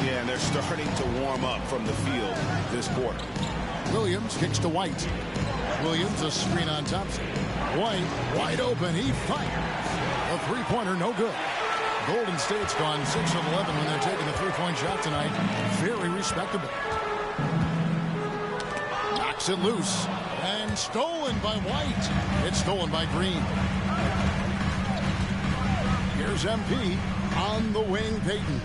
Yeah, and they're starting to warm up from the field this quarter. Williams kicks to White. Williams a screen on Thompson. White wide open. He fires. A three-pointer, no good. Golden State's gone 6 of 11 when they're taking a three-point shot tonight. Very respectable. Knocks it loose. And stolen by White. It's stolen by Green. Here's MP on the wing, Payton.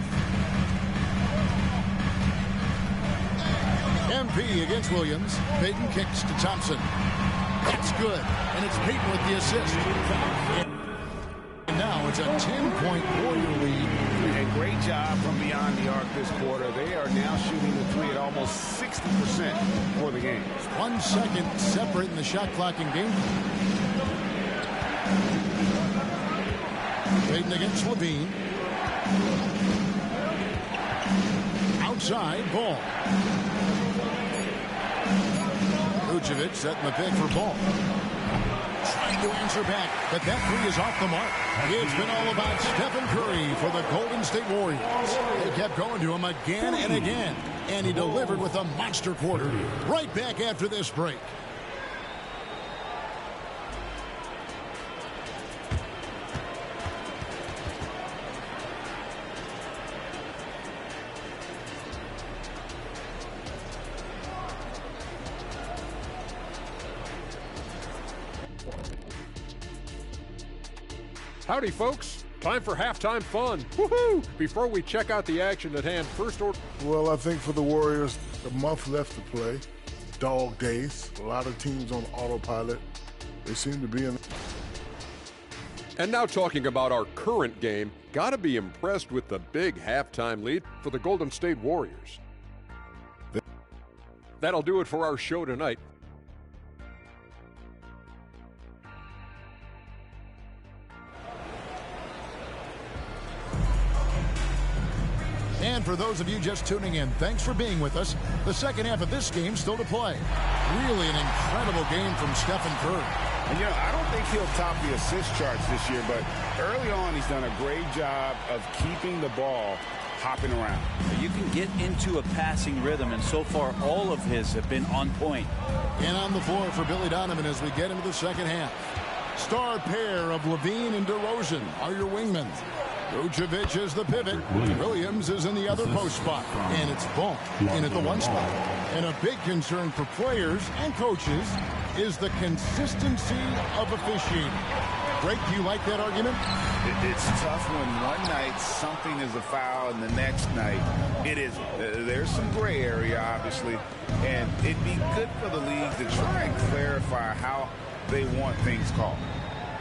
MP against Williams. Payton kicks to Thompson. That's good. And it's Payton with the assist. And now it's a 10-point Warrior lead. And great job from beyond the arc this quarter. They are now shooting the three at almost 60% for the game. 1 second separating the shot clock in game. Payton against Levine. Outside, Ball. Vucevic setting the pick for Ball. Trying to answer back, but that three is off the mark. It's been all about Stephen Curry for the Golden State Warriors. They kept going to him again and again, and he delivered with a monster quarter. Right back after this break. Howdy, folks. Time for halftime fun. Woohoo! Before we check out the action at hand, first order. Well, I think for the Warriors, a month left to play. Dog days. A lot of teams on autopilot. They seem to be in. And now talking about our current game, gotta be impressed with the big halftime lead for the Golden State Warriors. That'll do it for our show tonight. And for those of you just tuning in, thanks for being with us. The second half of this game still to play. Really an incredible game from Stephen Curry. And, you know, I don't think he'll top the assist charts this year, but early on he's done a great job of keeping the ball hopping around. You can get into a passing rhythm, and so far all of his have been on point. And on the floor for Billy Donovan as we get into the second half. Star pair of Levine and DeRozan are your wingmen. Vucevic is the pivot. Williams is in the other post spot. And it's Ball in at the one spot. And a big concern for players and coaches is the consistency of officiating. Greg, do you like that argument? It's tough when one night something is a foul and the next night it isn't. There's some gray area, obviously, and it'd be good for the league to try and clarify how they want things called.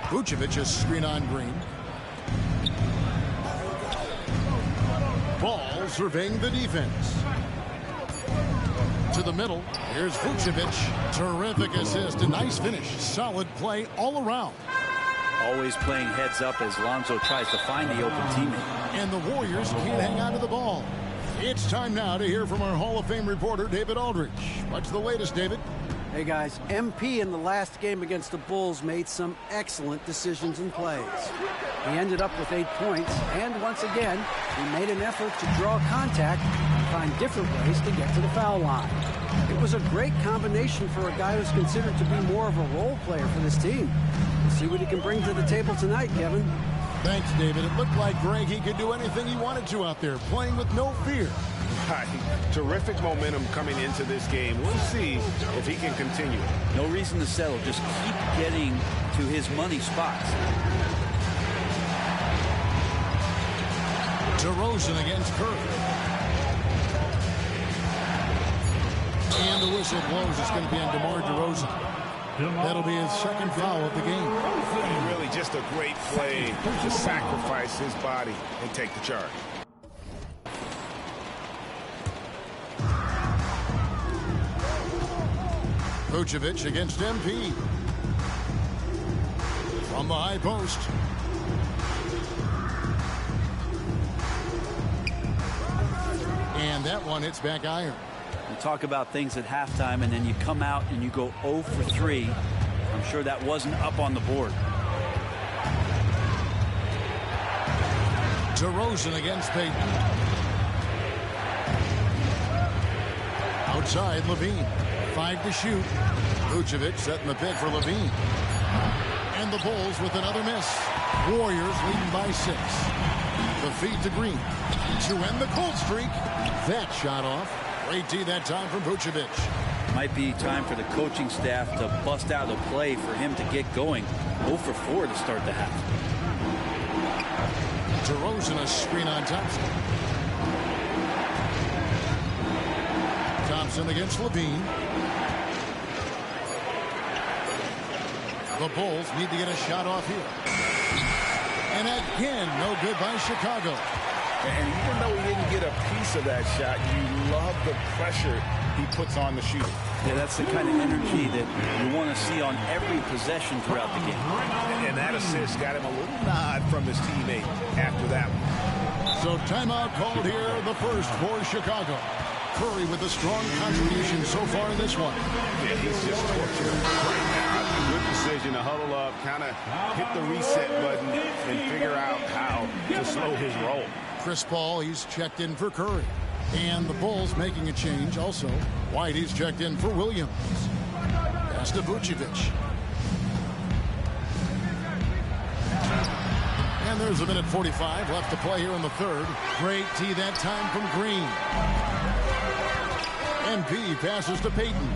Vucevic is screen on Green. Ball surveying the defense. To the middle. Here's Vucevic. Terrific assist. A nice finish. Solid play all around. Always playing heads up as Lonzo tries to find the open teammate. And the Warriors can't hang on to the ball. It's time now to hear from our Hall of Fame reporter, David Aldridge. What's the latest, David? Hey, guys. MP in the last game against the Bulls made some excellent decisions and plays. He ended up with 8 points, and once again, he made an effort to draw contact and find different ways to get to the foul line. It was a great combination for a guy who's considered to be more of a role player for this team. We'll see what he can bring to the table tonight, Kevin. Thanks, David. It looked like Greg, he could do anything he wanted to out there, playing with no fear. Right. Terrific momentum coming into this game. We'll see if he can continue. No reason to settle. Just keep getting to his money spots. DeRozan against Curry. And the whistle blows. It's going to be on DeMar DeRozan. That'll be his second foul of the game. Really just a great play to sacrifice his body and take the charge. Vucevic against MP. From the high post. And that one hits back iron. You talk about things at halftime, and then you come out and you go 0 for 3. I'm sure that wasn't up on the board. DeRozan against Payton. Outside, Levine. 5 to shoot. Vucevic setting the pick for Levine. And the Bulls with another miss. Warriors leading by 6. The feed to Green. To end the cold streak. That shot off. Great D that time from Vucevic. Might be time for the coaching staff to bust out a play for him to get going. 0 for 4 to start the half. DeRozan a screen on Thompson. Thompson against Levine. The Bulls need to get a shot off here. And again, no good by Chicago. And even though he didn't get a piece of that shot, you love the pressure he puts on the shooter. Yeah, that's the kind of energy that you want to see on every possession throughout the game. And that assist got him a little nod from his teammate after that one. So timeout called here, the first for Chicago. Curry with a strong contribution so far in this one. Yeah, he's just tortured right now. Good decision to huddle up, kind of hit the reset button and figure out how to slow his roll. Chris Paul, he's checked in for Curry. And the Bulls making a change also. White, he's checked in for Williams. Pass to Vucevic. And there's a minute 45 left to play here in the third. Great tee that time from Green. MP passes to Payton.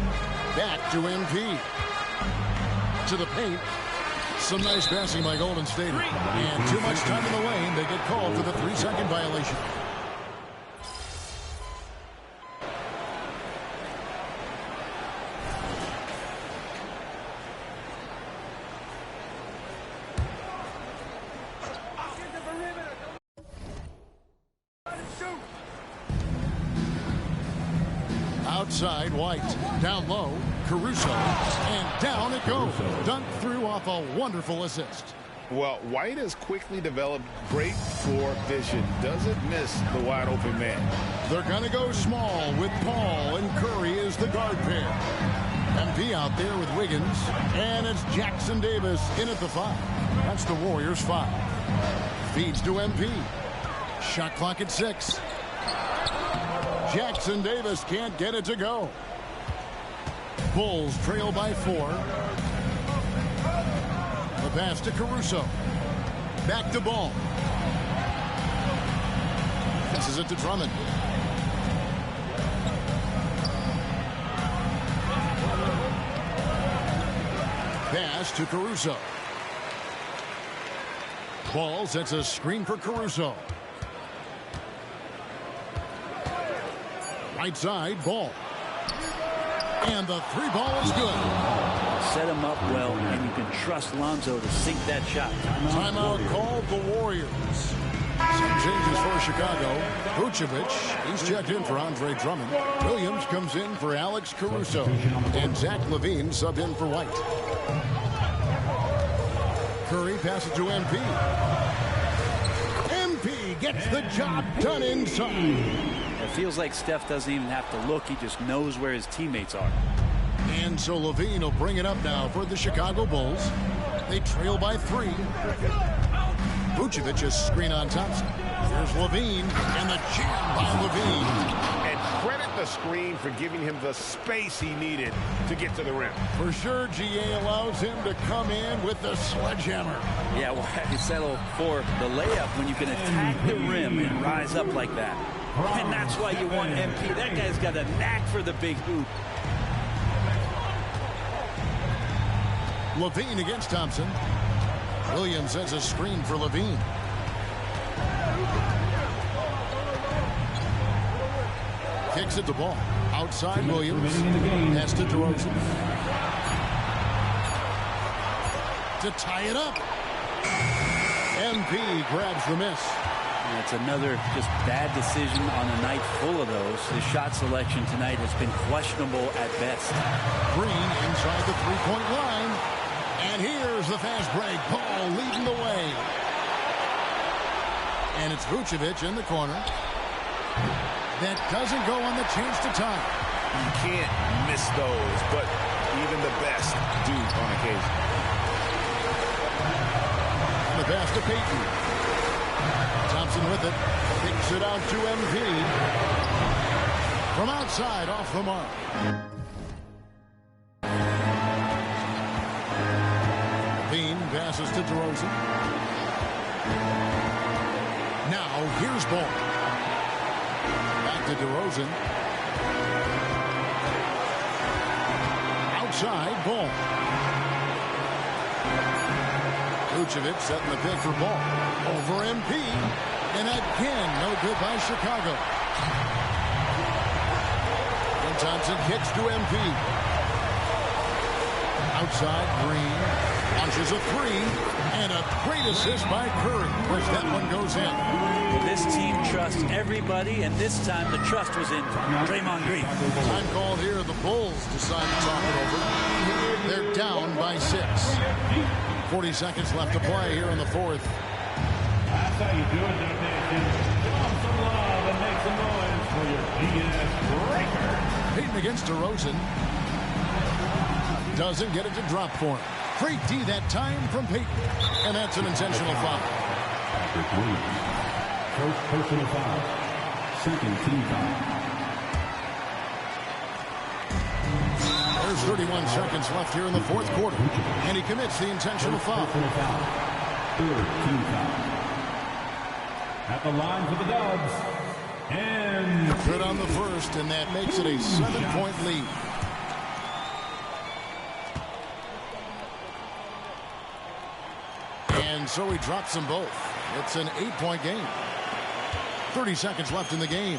Back to MP. To the paint. Some nice passing by Golden State. And too much time in the lane. They get called for the 3-second violation. Outside, White. Down low, Caruso. And down it goes. Dunked through off a wonderful assist. Well, White has quickly developed great floor vision. Doesn't miss the wide open man. They're going to go small with Paul and Curry as the guard pair. MP out there with Wiggins. And it's Jackson Davis in at the 5. That's the Warriors' 5. Feeds to MP. Shot clock at 6. Jackson Davis can't get it to go. Bulls trail by 4. The pass to Caruso. Back to Ball. Passes it to Drummond. Pass to Caruso. Ball sets a screen for Caruso. Right side, Ball. And the 3 ball is good. Set him up well, and you can trust Lonzo to sink that shot. Timeout called the Warriors. Some changes for Chicago. Vucevic, he's checked in for Andre Drummond. Williams comes in for Alex Caruso. And Zach LaVine subbed in for White. Curry passes to MP. MP gets the job done inside. It feels like Steph doesn't even have to look. He just knows where his teammates are. And so LaVine will bring it up now for the Chicago Bulls. They trail by 3. Vucevic is screen on Thompson. Here's LaVine, and the jam by LaVine. And credit the screen for giving him the space he needed to get to the rim. For sure, GA allows him to come in with the sledgehammer. Yeah, well, you settle for the layup when you can attack the rim and rise up like that. And that's why you want MP. That guy's got a knack for the big hoop. LaVine against Thompson. Williams has a screen for LaVine. Kicks it to Ball. Outside Williams. Pass to DeRozan. To tie it up. MP grabs the miss. It's another just bad decision on a night full of those. His shot selection tonight has been questionable at best. Green inside the 3-point line. And here's the fast break. Paul leading the way. And it's Vucevic in the corner. That doesn't go on the chance to tie. You can't miss those, but even the best do on occasion. And the pass to Payton. Thompson with it. Kicks it out to MP. From outside, off the mark. Bean passes to DeRozan. Now, here's Ball. Back to DeRozan. Outside, Ball. Vucevic setting the pick for Ball. Over MP. And again, no good by Chicago. And Thompson kicks to MP. Outside, Green. Launches a 3. And a great assist by Curry. As that one goes in. This team trusts everybody, and this time the trust was in Draymond Green. Time called here. The Bulls decide to talk it over. They're down by 6. 40 seconds left to play here in the 4th. That's how you do it, donation. Give some love and make some noise for your BS breaker. Payton against DeRozan. Doesn't get it to drop for him. Great D that time from Payton. And that's an intentional foul. First personal foul. Second team foul. There's 31 seconds left here in the 4th quarter. And he commits the intentional foul. Third team foul. At the line for the Dubs. And good on the first, and that makes it a 7-point lead. And so he drops them both. It's an 8-point game. 30 seconds left in the game.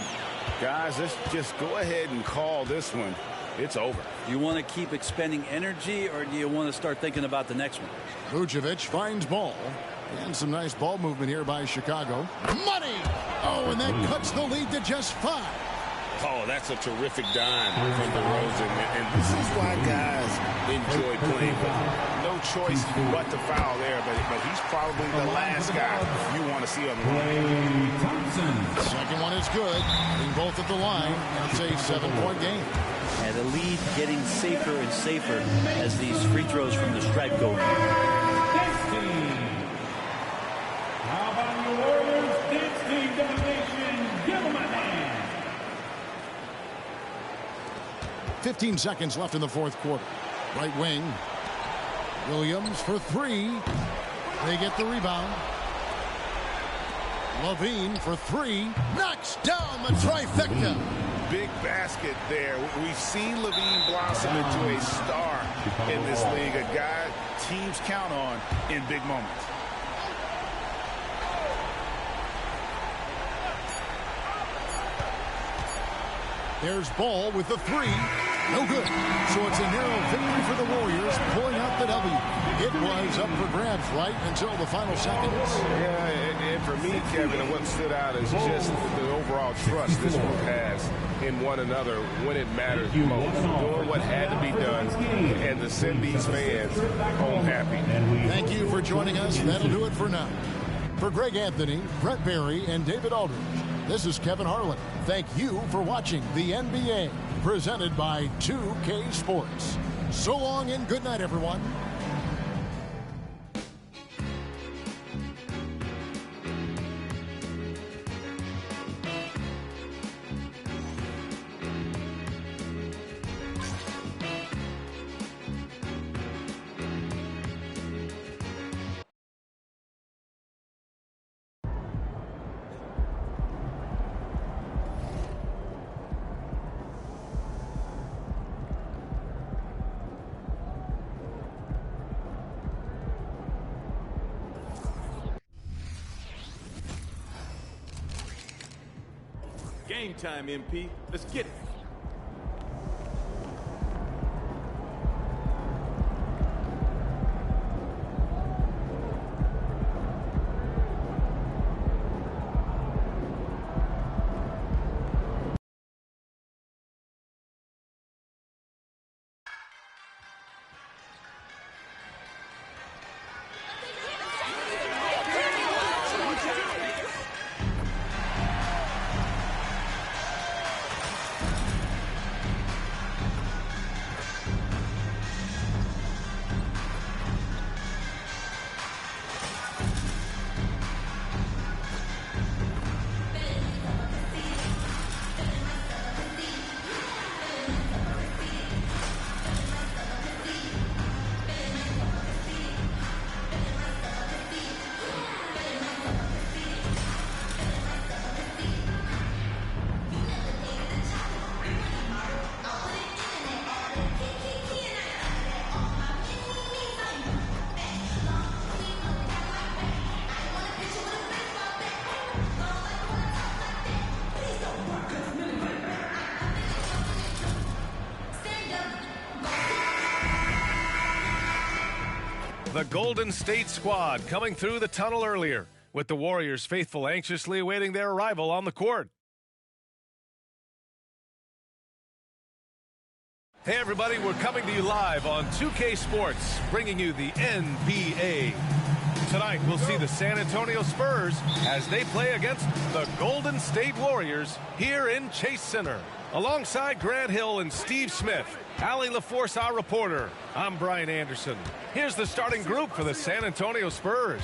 Guys, let's just go ahead and call this one. It's over. You want to keep expending energy, or do you want to start thinking about the next one? Vucevic finds ball. And some nice ball movement here by Chicago. Money! Oh, and that cuts the lead to just 5. Oh, that's a terrific dime from DeRozan. And this is why guys enjoy playing with him. No choice but to foul there, but he's probably the last guy you want to see on the line. Second one is good. Being both at the line, and it's a 7-point game. And the lead getting safer and safer as these free throws from the stripe go. How about the Warriors? Dance team domination. Give them a hand. 15 seconds left in the fourth quarter. Right wing. Williams for 3. They get the rebound. Levine for 3. Knocks down the trifecta. Big basket there. We've seen Levine blossom into a star in this league. A guy teams count on in big moments. There's Ball with the 3. No good. So it's a narrow victory for the Warriors, pulling out the W. It was up for grabs right until the final seconds. Yeah, and for me, Kevin, what stood out is just the overall trust this group has in one another when it matters most. Doing what had to be done and to send these fans home happy. Thank you for joining us. That'll do it for now. For Greg Anthony, Brett Barry, and David Aldridge, this is Kevin Harlan. Thank you for watching the NBA, presented by 2K Sports. So long and good night, everyone. Game time, MP. Let's get it. The Golden State squad coming through the tunnel earlier, with the Warriors faithful anxiously awaiting their arrival on the court. Hey everybody, we're coming to you live on 2K Sports, bringing you the NBA. Tonight we'll see the San Antonio Spurs as they play against the Golden State Warriors here in Chase Center. Alongside Grant Hill and Steve Smith, Allie LaForce, our reporter, I'm Brian Anderson. Here's the starting group for the San Antonio Spurs.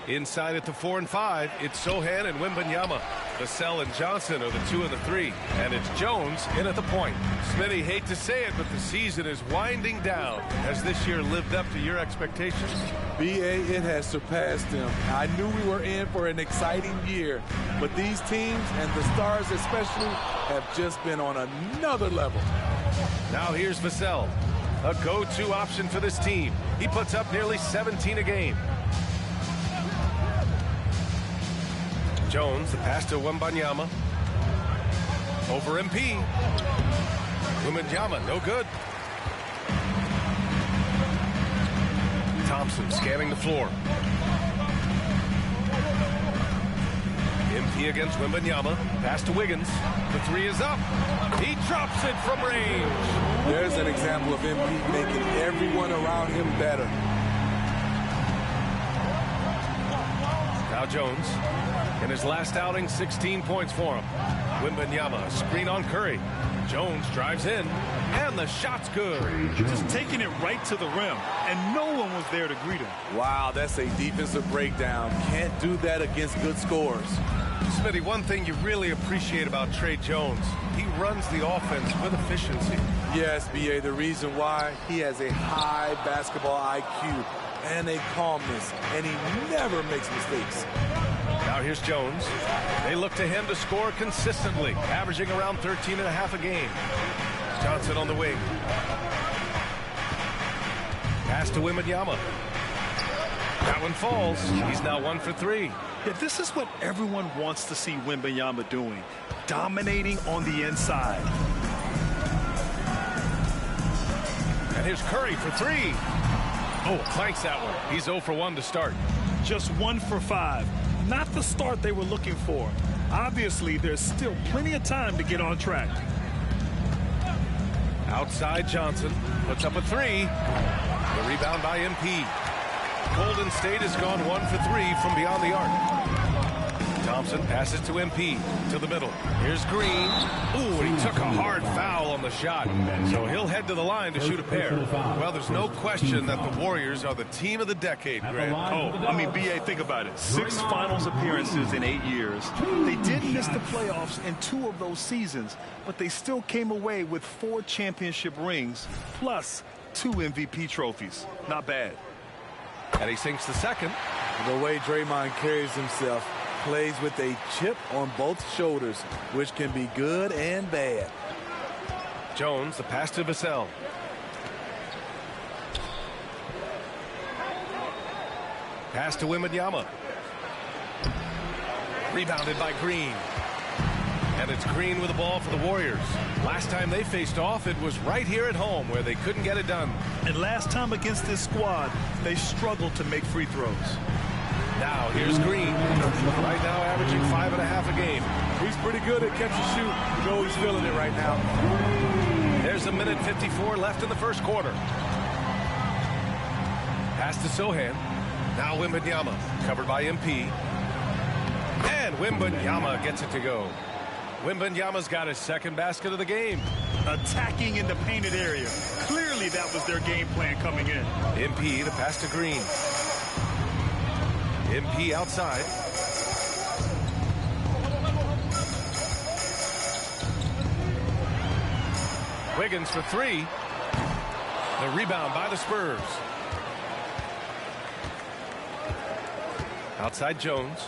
Inside at the 4 and 5, it's Sohan and Wembanyama. Vassell and Johnson are the 2 and the 3, and it's Jones in at the point. Smitty, hate to say it, but the season is winding down. Has this year lived up to your expectations? B.A., it has surpassed them. I knew we were in for an exciting year, but these teams, and the Stars especially, have just been on another level. Now here's Vassell, a go-to option for this team. He puts up nearly 17 a game. Jones, the pass to Wembanyama. Over MP. Wembanyama, no good. Thompson scanning the floor. MP against Wembanyama. Pass to Wiggins. The three is up. He drops it from range. There's an example of MP making everyone around him better. Now Jones. In his last outing, 16 points for him. Wembanyama, screen on Curry. Jones drives in, and the shot's good. Just taking it right to the rim, and no one was there to greet him. Wow, that's a defensive breakdown. Can't do that against good scorers. Smitty, one thing you really appreciate about Tre Jones, he runs the offense with efficiency. Yes, B.A., the reason why, he has a high basketball IQ and a calmness, and he never makes mistakes. Now here's Jones. They look to him to score consistently, averaging around 13.5 a game. Johnson on the wing. Pass to Wembanyama. That one falls. He's now 1 for 3. Yeah, this is what everyone wants to see Wembanyama doing, dominating on the inside. And here's Curry for 3. Oh, clanks that one. He's 0 for 1 to start. Just 1 for 5. Not the start they were looking for. Obviously, there's still plenty of time to get on track. Outside Johnson puts up a 3. The rebound by MP. Golden State has gone 1 for 3 from beyond the arc. Thompson passes to MP to the middle. Here's Green. Ooh, and he took a hard foul on the shot. So he'll head to the line to shoot a pair. Well, there's no question that the Warriors are the team of the decade, Grant. Oh, I mean, B.A., think about it. 6 finals appearances in 8 years. They did miss the playoffs in 2 of those seasons, but they still came away with 4 championship rings, plus 2 MVP trophies. Not bad. And he sinks the second. The way Draymond carries himself, plays with a chip on both shoulders, which can be good and bad. Jones, the pass to Vassell. Pass to Wembanyama. Rebounded by Green. And it's Green with the ball for the Warriors. Last time they faced off, it was right here at home where they couldn't get it done. And last time against this squad, they struggled to make free throws. Now here's Green. Right now averaging 5.5 a game. He's pretty good at catch and shoot. You know he's feeling it right now. There's a minute 54 left in the first quarter. Pass to Sohan. Now Wembanyama, covered by MP. And Wembanyama gets it to go. Wembanyama's got his second basket of the game. Attacking in the painted area. Clearly that was their game plan coming in. MP, the pass to Green. MP outside. Wiggins for 3. The rebound by the Spurs. Outside Jones.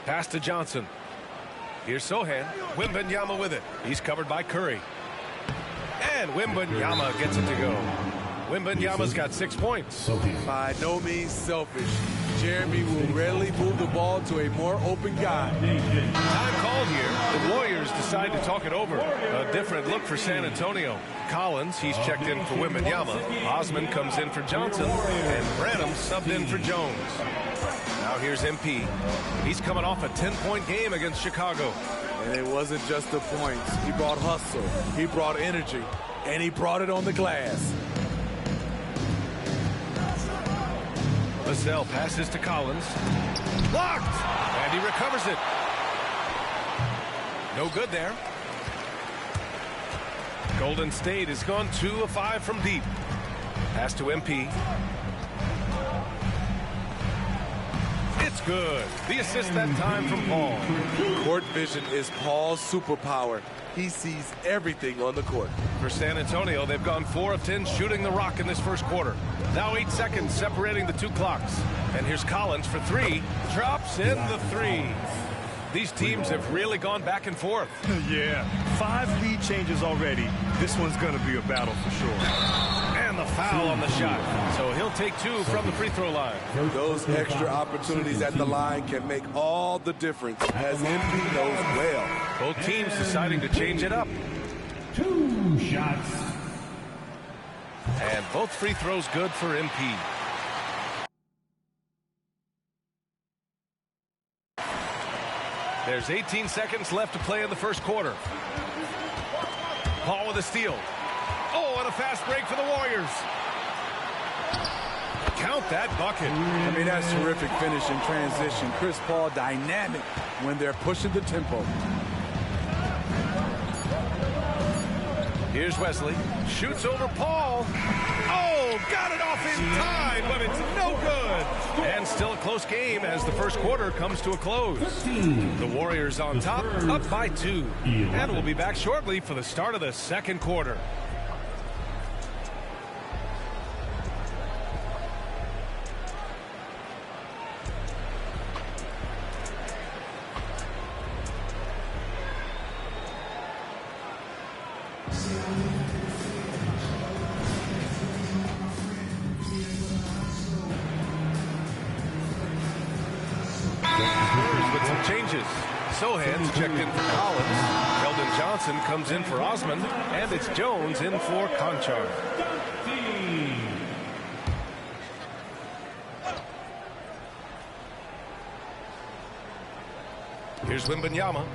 Pass to Johnson. Here's Sohan. Wembanyama with it. He's covered by Curry. And Wembanyama gets it to go. Wembanyama's got 6 points. By no means selfish. Jeremy will rarely move the ball to a more open guy. Time called here. The Warriors decide to talk it over. A different look for San Antonio. Collins, he's checked in for Wembanyama. Osman comes in for Johnson. And Branham subbed in for Jones. Now here's MP. He's coming off a 10-point game against Chicago. And it wasn't just the points. He brought hustle. He brought energy. And he brought it on the glass. Vassell passes to Collins. Blocked! And he recovers it. No good there. Golden State has gone 2 of 5 from deep. Pass to MP. It's good. The assist that time from Paul. Court vision is Paul's superpower. He sees everything on the court. For San Antonio, they've gone 4 of 10 shooting the rock in this first quarter. Now 8 seconds separating the 2 clocks. And here's Collins for 3. Drops in the 3. These teams have really gone back and forth. Yeah, 5 lead changes already. This one's going to be a battle for sure. And And the foul on the shot. So he'll take 2 from the free throw line. Those extra opportunities at the line can make all the difference, as MP knows well. Both teams deciding to change it up. 2 shots. And both free throws good for MP. There's 18 seconds left to play in the first quarter. Paul with a steal. Oh, and a fast break for the Warriors. Count that bucket. I mean, that's terrific finish in transition. Chris Paul dynamic when they're pushing the tempo. Here's Wesley. Shoots over Paul. Oh, got it off in time, but it's no good. And still a close game as the first quarter comes to a close. The Warriors on top, up by 2. And we'll be back shortly for the start of the second quarter. With some changes. Sohan's checked in for Collins. Keldon Johnson comes in for Osmond. And it's Jones in for Conchar. Here's Wembanyama.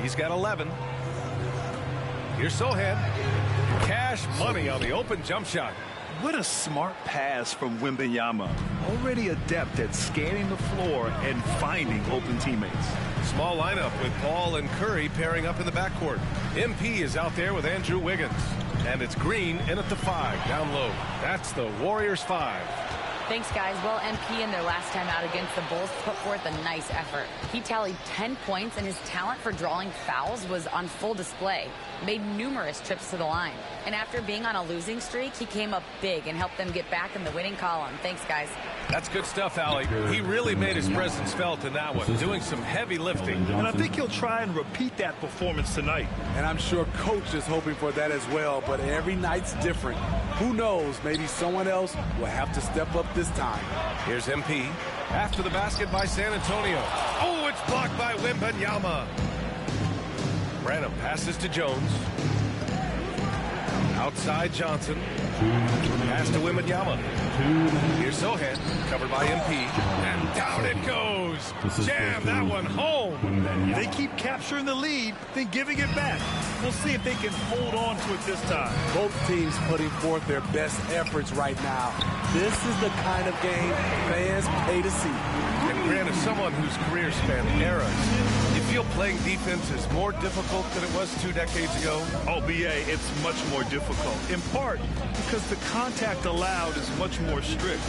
He's got 11. Here's Sohan. Cash money on the open jump shot. What a smart pass from Wembanyama. Already adept at scanning the floor and finding open teammates. Small lineup with Paul and Curry pairing up in the backcourt. MP is out there with Andrew Wiggins. And it's Green in at the 5, down low. That's the Warriors 5. Thanks, guys. Well, MP in their last time out against the Bulls put forth a nice effort. He tallied 10 points, and his talent for drawing fouls was on full display. Made numerous trips to the line. And after being on a losing streak, he came up big and helped them get back in the winning column. Thanks, guys. That's good stuff, Allie. He really made his presence felt in that one, doing some heavy lifting. And I think he'll try and repeat that performance tonight. And I'm sure Coach is hoping for that as well, but every night's different. Who knows, maybe someone else will have to step up this time. Here's MP. After the basket by San Antonio. Oh, it's blocked by Wembanyama. Branham passes to Jones. Outside Johnson. Pass to Wembanyama. Here's Sohan, covered by MP. And down it goes. Jam that one home. They keep capturing the lead, then giving it back. We'll see if they can hold on to it this time. Both teams putting forth their best efforts right now. This is the kind of game fans pay to see. And Grant, as someone whose career spanned eras, you feel playing defense is more difficult than it was 2 decades ago? Oh, BA, it's much more difficult. In part because the contact allowed is much more strict.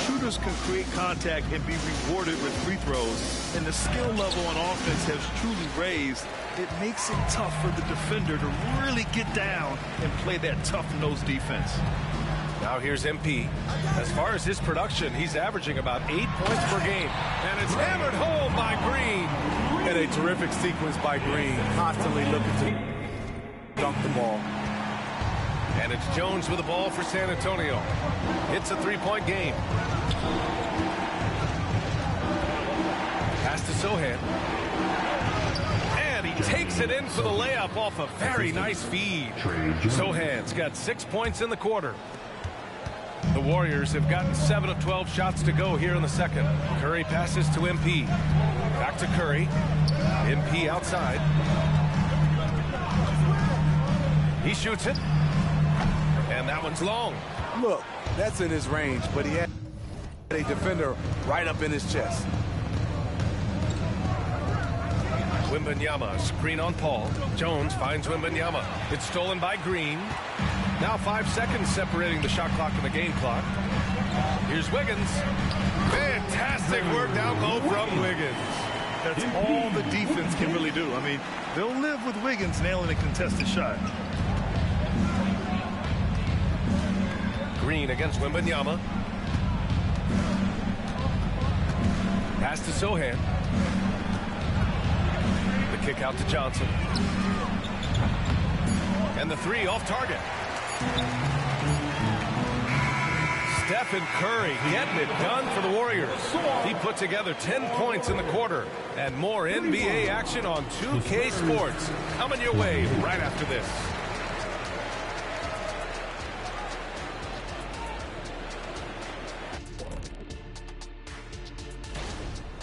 Shooters can create contact and be rewarded with free throws. And the skill level on offense has truly raised. It makes it tough for the defender to really get down and play that tough-nosed defense. Now here's MP. As far as his production, he's averaging about 8 points per game. And it's hammered home by Green. And a terrific sequence by Green, constantly looking to dunk the ball. And it's Jones with the ball for San Antonio. It's a 3-point game. Pass to Sohan. And he takes it in for the layup off a very nice feed. Sohan's got 6 points in the quarter. The Warriors have gotten 7 of 12 shots to go here in the second. Curry passes to MP. Back to Curry. MP outside. He shoots it. And that one's long. Look, that's in his range, but he had a defender right up in his chest. Wembanyama, screen on Paul. Jones finds Wembanyama. It's stolen by Green. Now 5 seconds separating the shot clock and the game clock. Here's Wiggins. Fantastic work down low from Wiggins. That's all the defense can really do. I mean, they'll live with Wiggins nailing a contested shot. Green against Wembanyama. Pass to Sohan. The kick out to Johnson. And the 3 off target. Stephen Curry getting it done for the Warriors. He put together 10 points in the quarter. And more NBA action on 2K Sports coming your way right after this.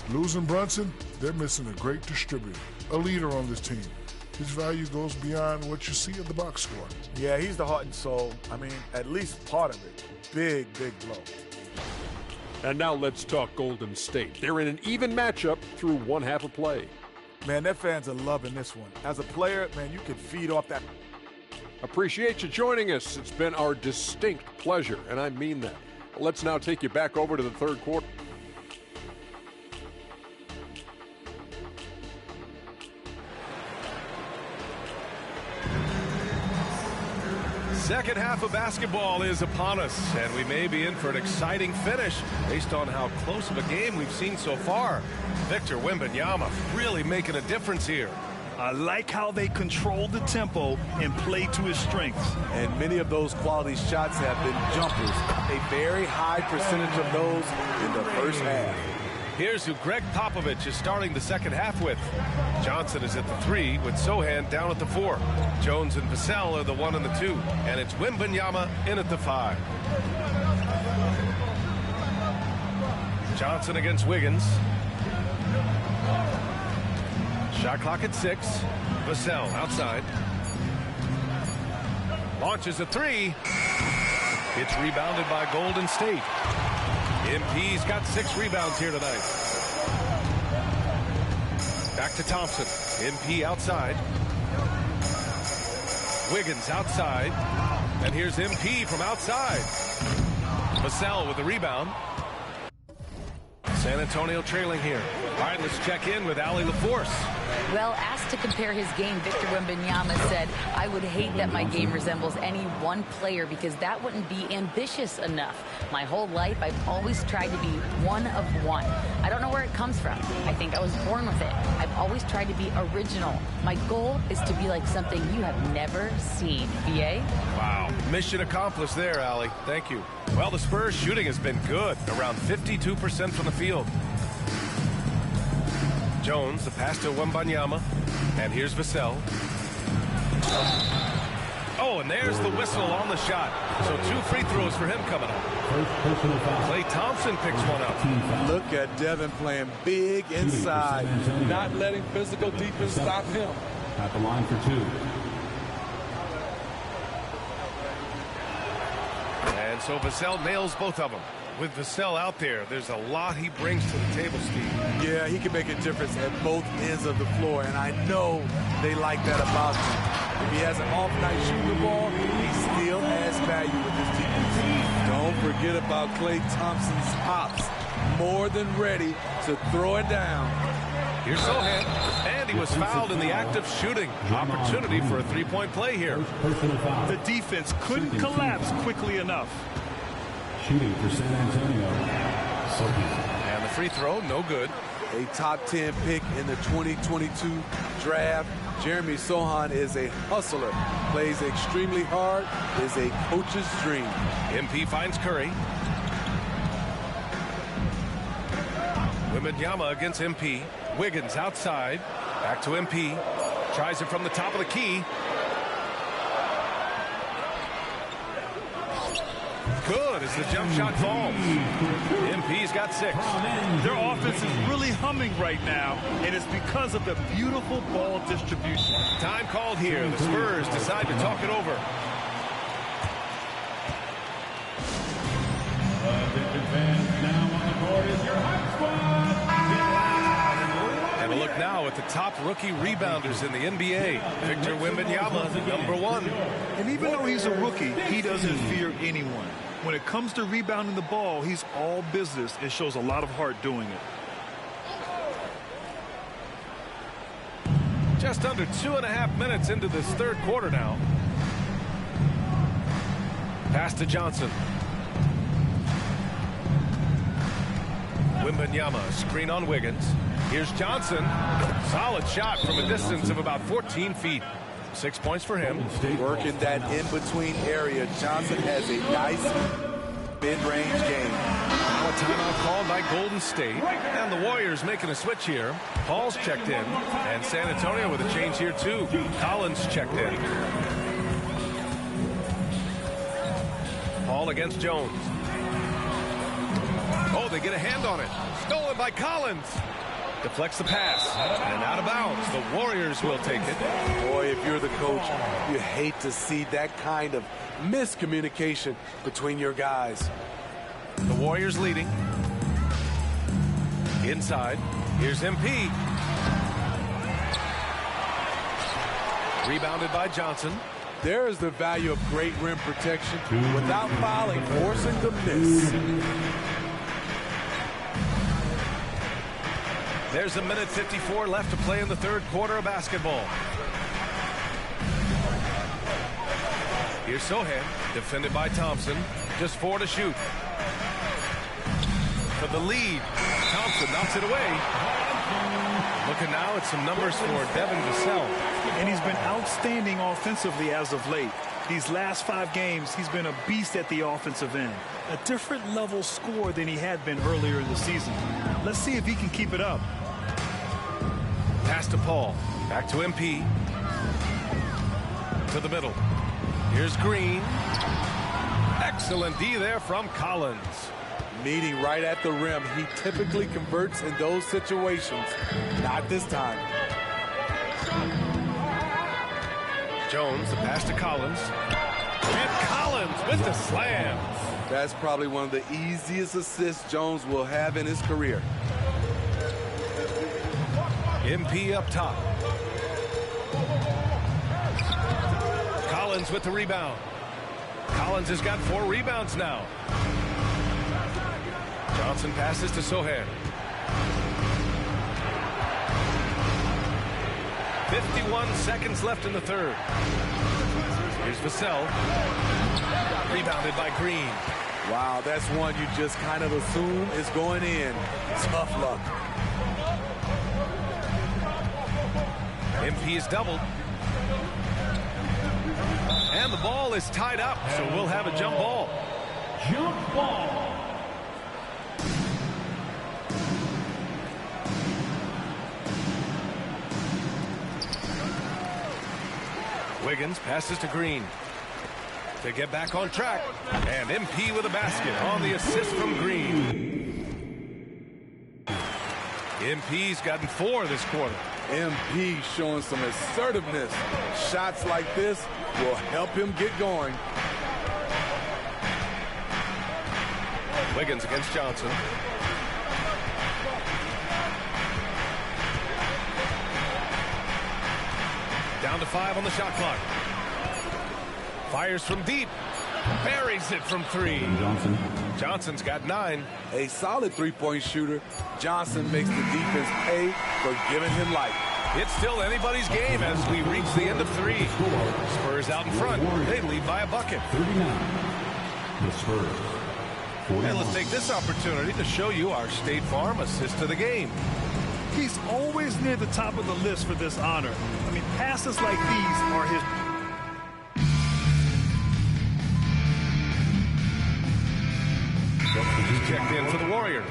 Losing Brunson, they're missing a great distributor, a leader on this team. His value goes beyond what you see at the box score. Yeah, he's the heart and soul. I mean, at least part of it. Big, big blow. And now let's talk Golden State. They're in an even matchup through one half of play. Man, their fans are loving this one. As a player, man, you can feed off that. Appreciate you joining us. It's been our distinct pleasure, and I mean that. Let's now take you back over to the third quarter. Second half of basketball is upon us, and we may be in for an exciting finish based on how close of a game we've seen so far. Victor Wembanyama really making a difference here. I like how they control the tempo and play to his strengths. And many of those quality shots have been jumpers. A very high percentage of those in the first half. Here's who Greg Popovich is starting the second half with. Johnson is at the 3 with Sohan down at the 4. Jones and Vassell are the 1 and the 2. And it's Wembanyama in at the 5. Johnson against Wiggins. Shot clock at 6. Vassell outside. Launches a 3. It's rebounded by Golden State. MP's got 6 rebounds here tonight. Back to Thompson. MP outside. Wiggins outside. And here's MP from outside. Vassell with the rebound. San Antonio trailing here. All right, let's check in with Allie LaForce. Well, asked to compare his game, Victor Wembanyama said, I would hate that my game resembles any one player because that wouldn't be ambitious enough. My whole life, I've always tried to be one of one. I don't know where it comes from. I think I was born with it. I've always tried to be original. My goal is to be like something you have never seen. VA? Wow. Mission accomplished there, Allie. Thank you. Well, the Spurs shooting has been good, around 52% from the field. Jones, the pass to Wembanyama, and here's Vassell. Oh, and there's the whistle on the shot. So 2 free throws for him coming up. Klay Thompson picks one up. Look at Devin playing big inside, not letting physical defense stop him. At the line for 2. And so Vassell nails both of them. With Vassell out there, there's a lot he brings to the table, Steve. Yeah, he can make a difference at both ends of the floor, and I know they like that about him. If he has an off night shooting the ball, he still has value with his defense. Don't forget about Klay Thompson's hops. More than ready to throw it down. Here's Sohan, and he was fouled in the act of shooting. Opportunity for a 3-point play here. The defense couldn't collapse quickly enough. Shooting for San Antonio. And the free throw, no good. A top 10 pick in the 2022 draft. Jeremy Sohan is a hustler, plays extremely hard, is a coach's dream. MP finds Curry. Wembanyama against MP. Wiggins outside. Back to MP. Tries it from the top of the key. Good as the jump shot falls. MP's got 6. Their offense is really humming right now, and it's because of the beautiful ball distribution. Time called here. The Spurs decide to talk it over. Now on the board is your hot squad. And a look now at the top rookie rebounders in the NBA. Victor Wembanyama, number 1. And even though he's a rookie, he doesn't fear anyone. When it comes to rebounding the ball, he's all business and shows a lot of heart doing it. Just under 2.5 minutes into this third quarter now. Pass to Johnson. Wembanyama, screen on Wiggins. Here's Johnson. Solid shot from a distance of about 14 feet. 6 points for him. Working that in-between area. Johnson has a nice mid-range game. Now a timeout called by Golden State. And the Warriors making a switch here. Paul's checked in. And San Antonio with a change here, too. Collins checked in. Paul against Jones. Oh, they get a hand on it. Stolen by Collins. Deflects the pass. And out of bounds. The Warriors will take it. Boy, if you're the coach, you hate to see that kind of miscommunication between your guys. The Warriors leading. Inside. Here's MP. Rebounded by Johnson. There is the value of great rim protection without fouling, forcing the miss. There's a minute 54 left to play in the third quarter of basketball. Here's Sohan, defended by Thompson. Just 4 to shoot. For the lead, Thompson knocks it away. Looking now at some numbers for Devin Vassell. And he's been outstanding offensively as of late. These last 5 games, he's been a beast at the offensive end. A different level score than he had been earlier in the season. Let's see if he can keep it up. Pass to Paul. Back to MP. To the middle. Here's Green. Excellent D there from Collins. Meeting right at the rim. He typically converts in those situations. Not this time. Jones, the pass to Collins. And Collins with the slam. That's probably one of the easiest assists Jones will have in his career. MP up top. Collins with the rebound. Collins has got 4 rebounds now. Johnson passes to Sohan. 51 seconds left in the third. Here's Vassell. Rebounded by Green. Wow, that's one you just kind of assume is going in. Tough luck. MP is doubled. And the ball is tied up, so we'll have a jump ball. Jump ball. Wiggins passes to Green to get back on track. And MP with a basket on the assist from Green. MP's gotten 4 this quarter. MP showing some assertiveness. Shots like this will help him get going. Wiggins against Johnson. Down to 5 on the shot clock. Fires from deep. Buries it from 3. Johnson's got 9. A solid three-point shooter. Johnson makes the defense pay for giving him life. It's still anybody's game as we reach the end of 3. Spurs out in front. They lead by a bucket. 39. The Spurs. And let's take this opportunity to show you our State Farm assist to the game. He's always near the top of the list for this honor. I mean, passes like these are his... Checked in for the Warriors.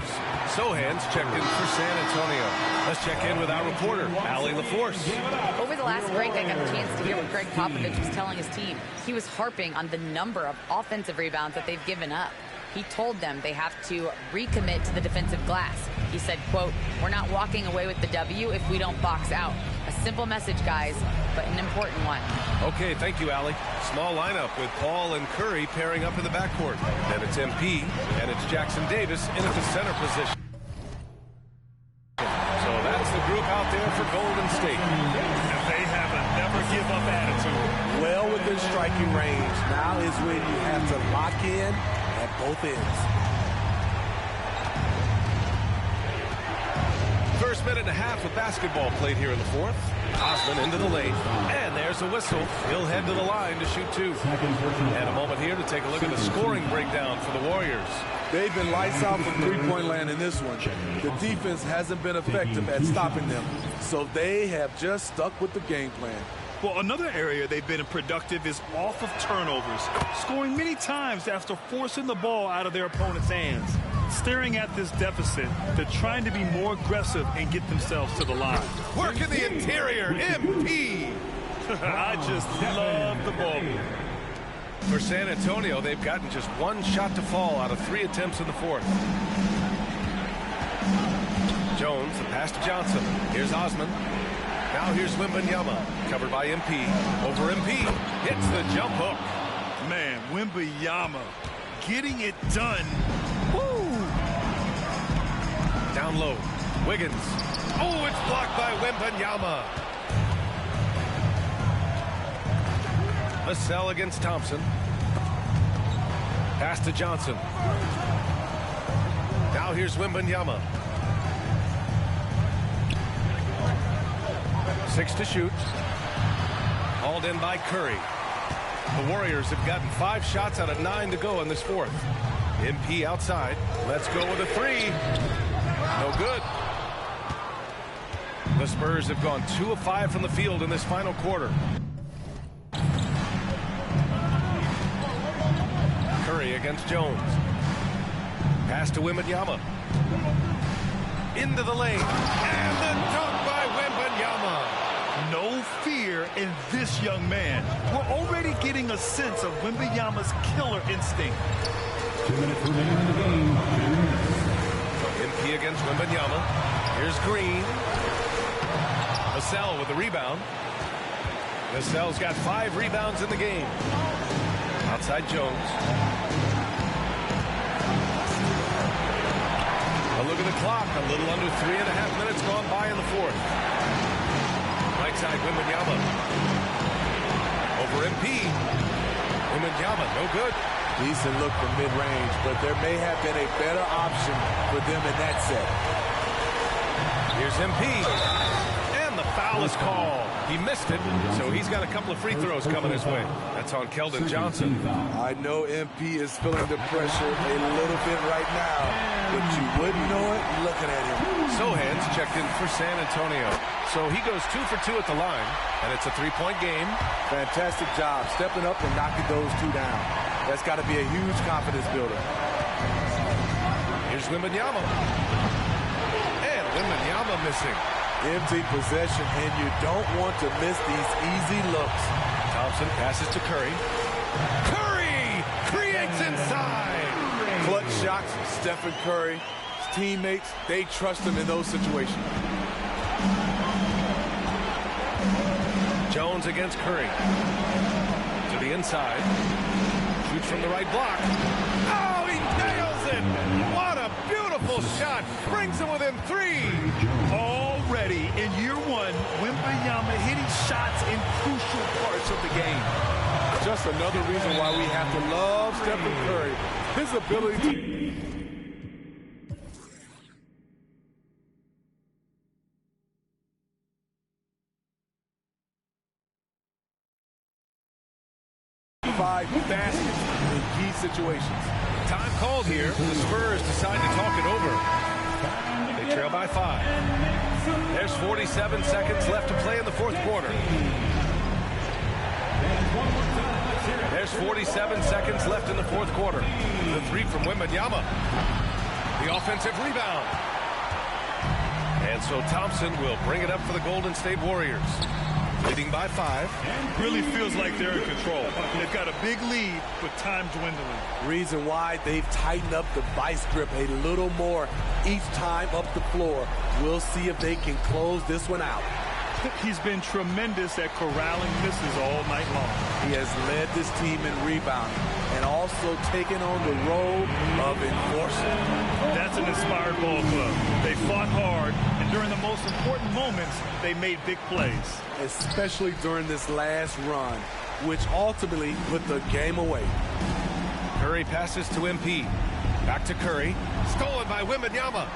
Sohan's checked in for San Antonio. Let's check in with our reporter, Allie LaForce. Over the last break, I got a chance to hear what Greg Popovich was telling his team. He was harping on the number of offensive rebounds that they've given up. He told them they have to recommit to the defensive glass. He said, quote, "We're not walking away with the W if we don't box out." A simple message, guys, but an important one. Okay, thank you, Allie. Small lineup with Paul and Curry pairing up in the backcourt. Then it's MP, and it's Jackson Davis in at the center position. So that's the group out there for Golden State. And they have a never-give-up attitude. Well within striking range. Now is when you have to lock in at both ends. First minute and a half of basketball played here in the fourth. Osman into the lane. And there's a whistle. He'll head to the line to shoot 2. And a moment here to take a look at the scoring breakdown for the Warriors. They've been lights out from three-point land in this one. The defense hasn't been effective at stopping them, so they have just stuck with the game plan. Well, another area they've been productive is off of turnovers, scoring many times after forcing the ball out of their opponent's hands. Staring at this deficit, they're trying to be more aggressive and get themselves to the line. Work in the interior, MP. I just love the ball. For San Antonio, they've gotten just one shot to fall out of 3 attempts in the fourth. Jones, the pass to Johnson. Here's Osman. Now here's Wembanyama, covered by MP. Over MP, hits the jump hook. Man, Wembanyama getting it done. Woo! Down low, Wiggins. Oh, it's blocked by Wembanyama. Vassell against Thompson. Pass to Johnson. Now here's Wembanyama. 6 to shoot. Hauled in by Curry. The Warriors have gotten 5 shots out of 9 to go in this fourth. MP outside. Let's go with a 3. No good. The Spurs have gone 2 of 5 from the field in this final quarter. Curry against Jones. Pass to Wembanyama. Into the lane. And the dunk by Wembanyama. No fear in this young man. We're already getting a sense of Wembanyama's killer instinct. 2 minutes remaining in the game. MP against Wembanyama. Here's Green. Vassell with the rebound. Vassell's got 5 rebounds in the game. Outside Jones. A look at the clock. A little under 3.5 minutes gone by in the fourth. Right side Wembanyama. Over MP. Wembanyama, no good. Decent look from mid-range, but there may have been a better option for them in that set. Here's MP. And the foul is called. He missed it, so he's got a couple of free throws coming his way. That's on Keldon Johnson. I know MP is feeling the pressure a little bit right now, but you wouldn't know it looking at him. Sohan's checked in for San Antonio. So he goes 2 for 2 at the line, and it's a 3-point game. Fantastic job stepping up and knocking those 2 down. That's got to be a huge confidence builder. Here's Wembanyama. And Wembanyama missing. Empty possession, and you don't want to miss these easy looks. Thompson passes to Curry. Curry creates inside. Clutch shots, Stephen Curry. His teammates, they trust him in those situations. Jones against Curry. To the inside. Shoots from the right block. Oh, he nails it! What a beautiful shot! Brings him within 3. Already in year 1, Wembanyama hitting shots in crucial parts of the game. Just another reason why we have to love Stephen Curry. His ability to... baskets in key situations. Time called here. The Spurs decide to talk it over. They trail by 5. There's 47 seconds left to play in the fourth quarter. There's 47 seconds left in the fourth quarter. The 3 from Wembanyama. The offensive rebound. And so Thompson will bring it up for the Golden State Warriors. Leading by 5. Really feels like they're in control. They've got a big lead, but time dwindling. Reason why they've tightened up the vice grip a little more each time up the floor. We'll see if they can close this one out. He's been tremendous at corralling misses all night long. He has led this team in rebounding and also taken on the role of enforcer. That's an inspired ball club. They fought hard, and during the most important moments, they made big plays. Especially during this last run, which ultimately put the game away. Curry passes to MP. Back to Curry. Stolen by Wembanyama.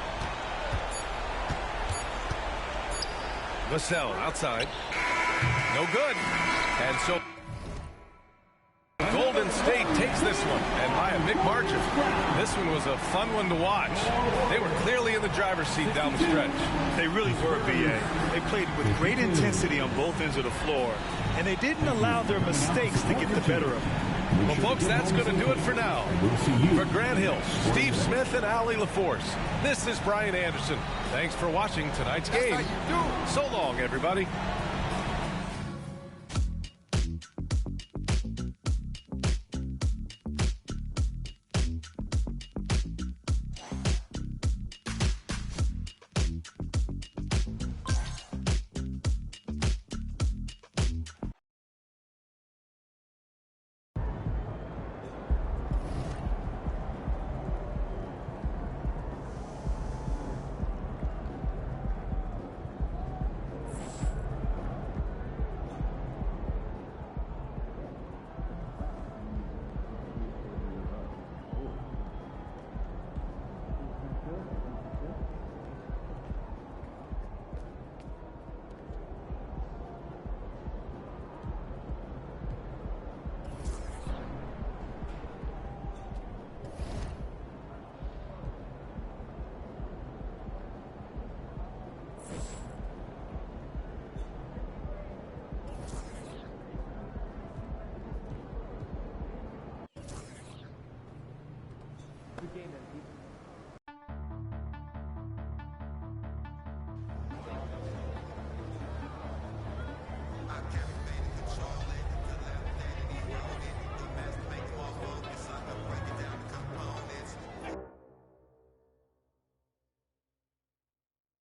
Vassell outside. No good. And so Golden State takes this one, and by a big margin. This one was a fun one to watch. They were clearly in the driver's seat down the stretch. They really were, B.A. They played with great intensity on both ends of the floor, and they didn't allow their mistakes to get the better of them. Well, folks, that's going to do it for now. For Grant Hill, Steve Smith, and Allie LaForce, this is Brian Anderson. Thanks for watching tonight's game. So long, everybody. Good game, MP.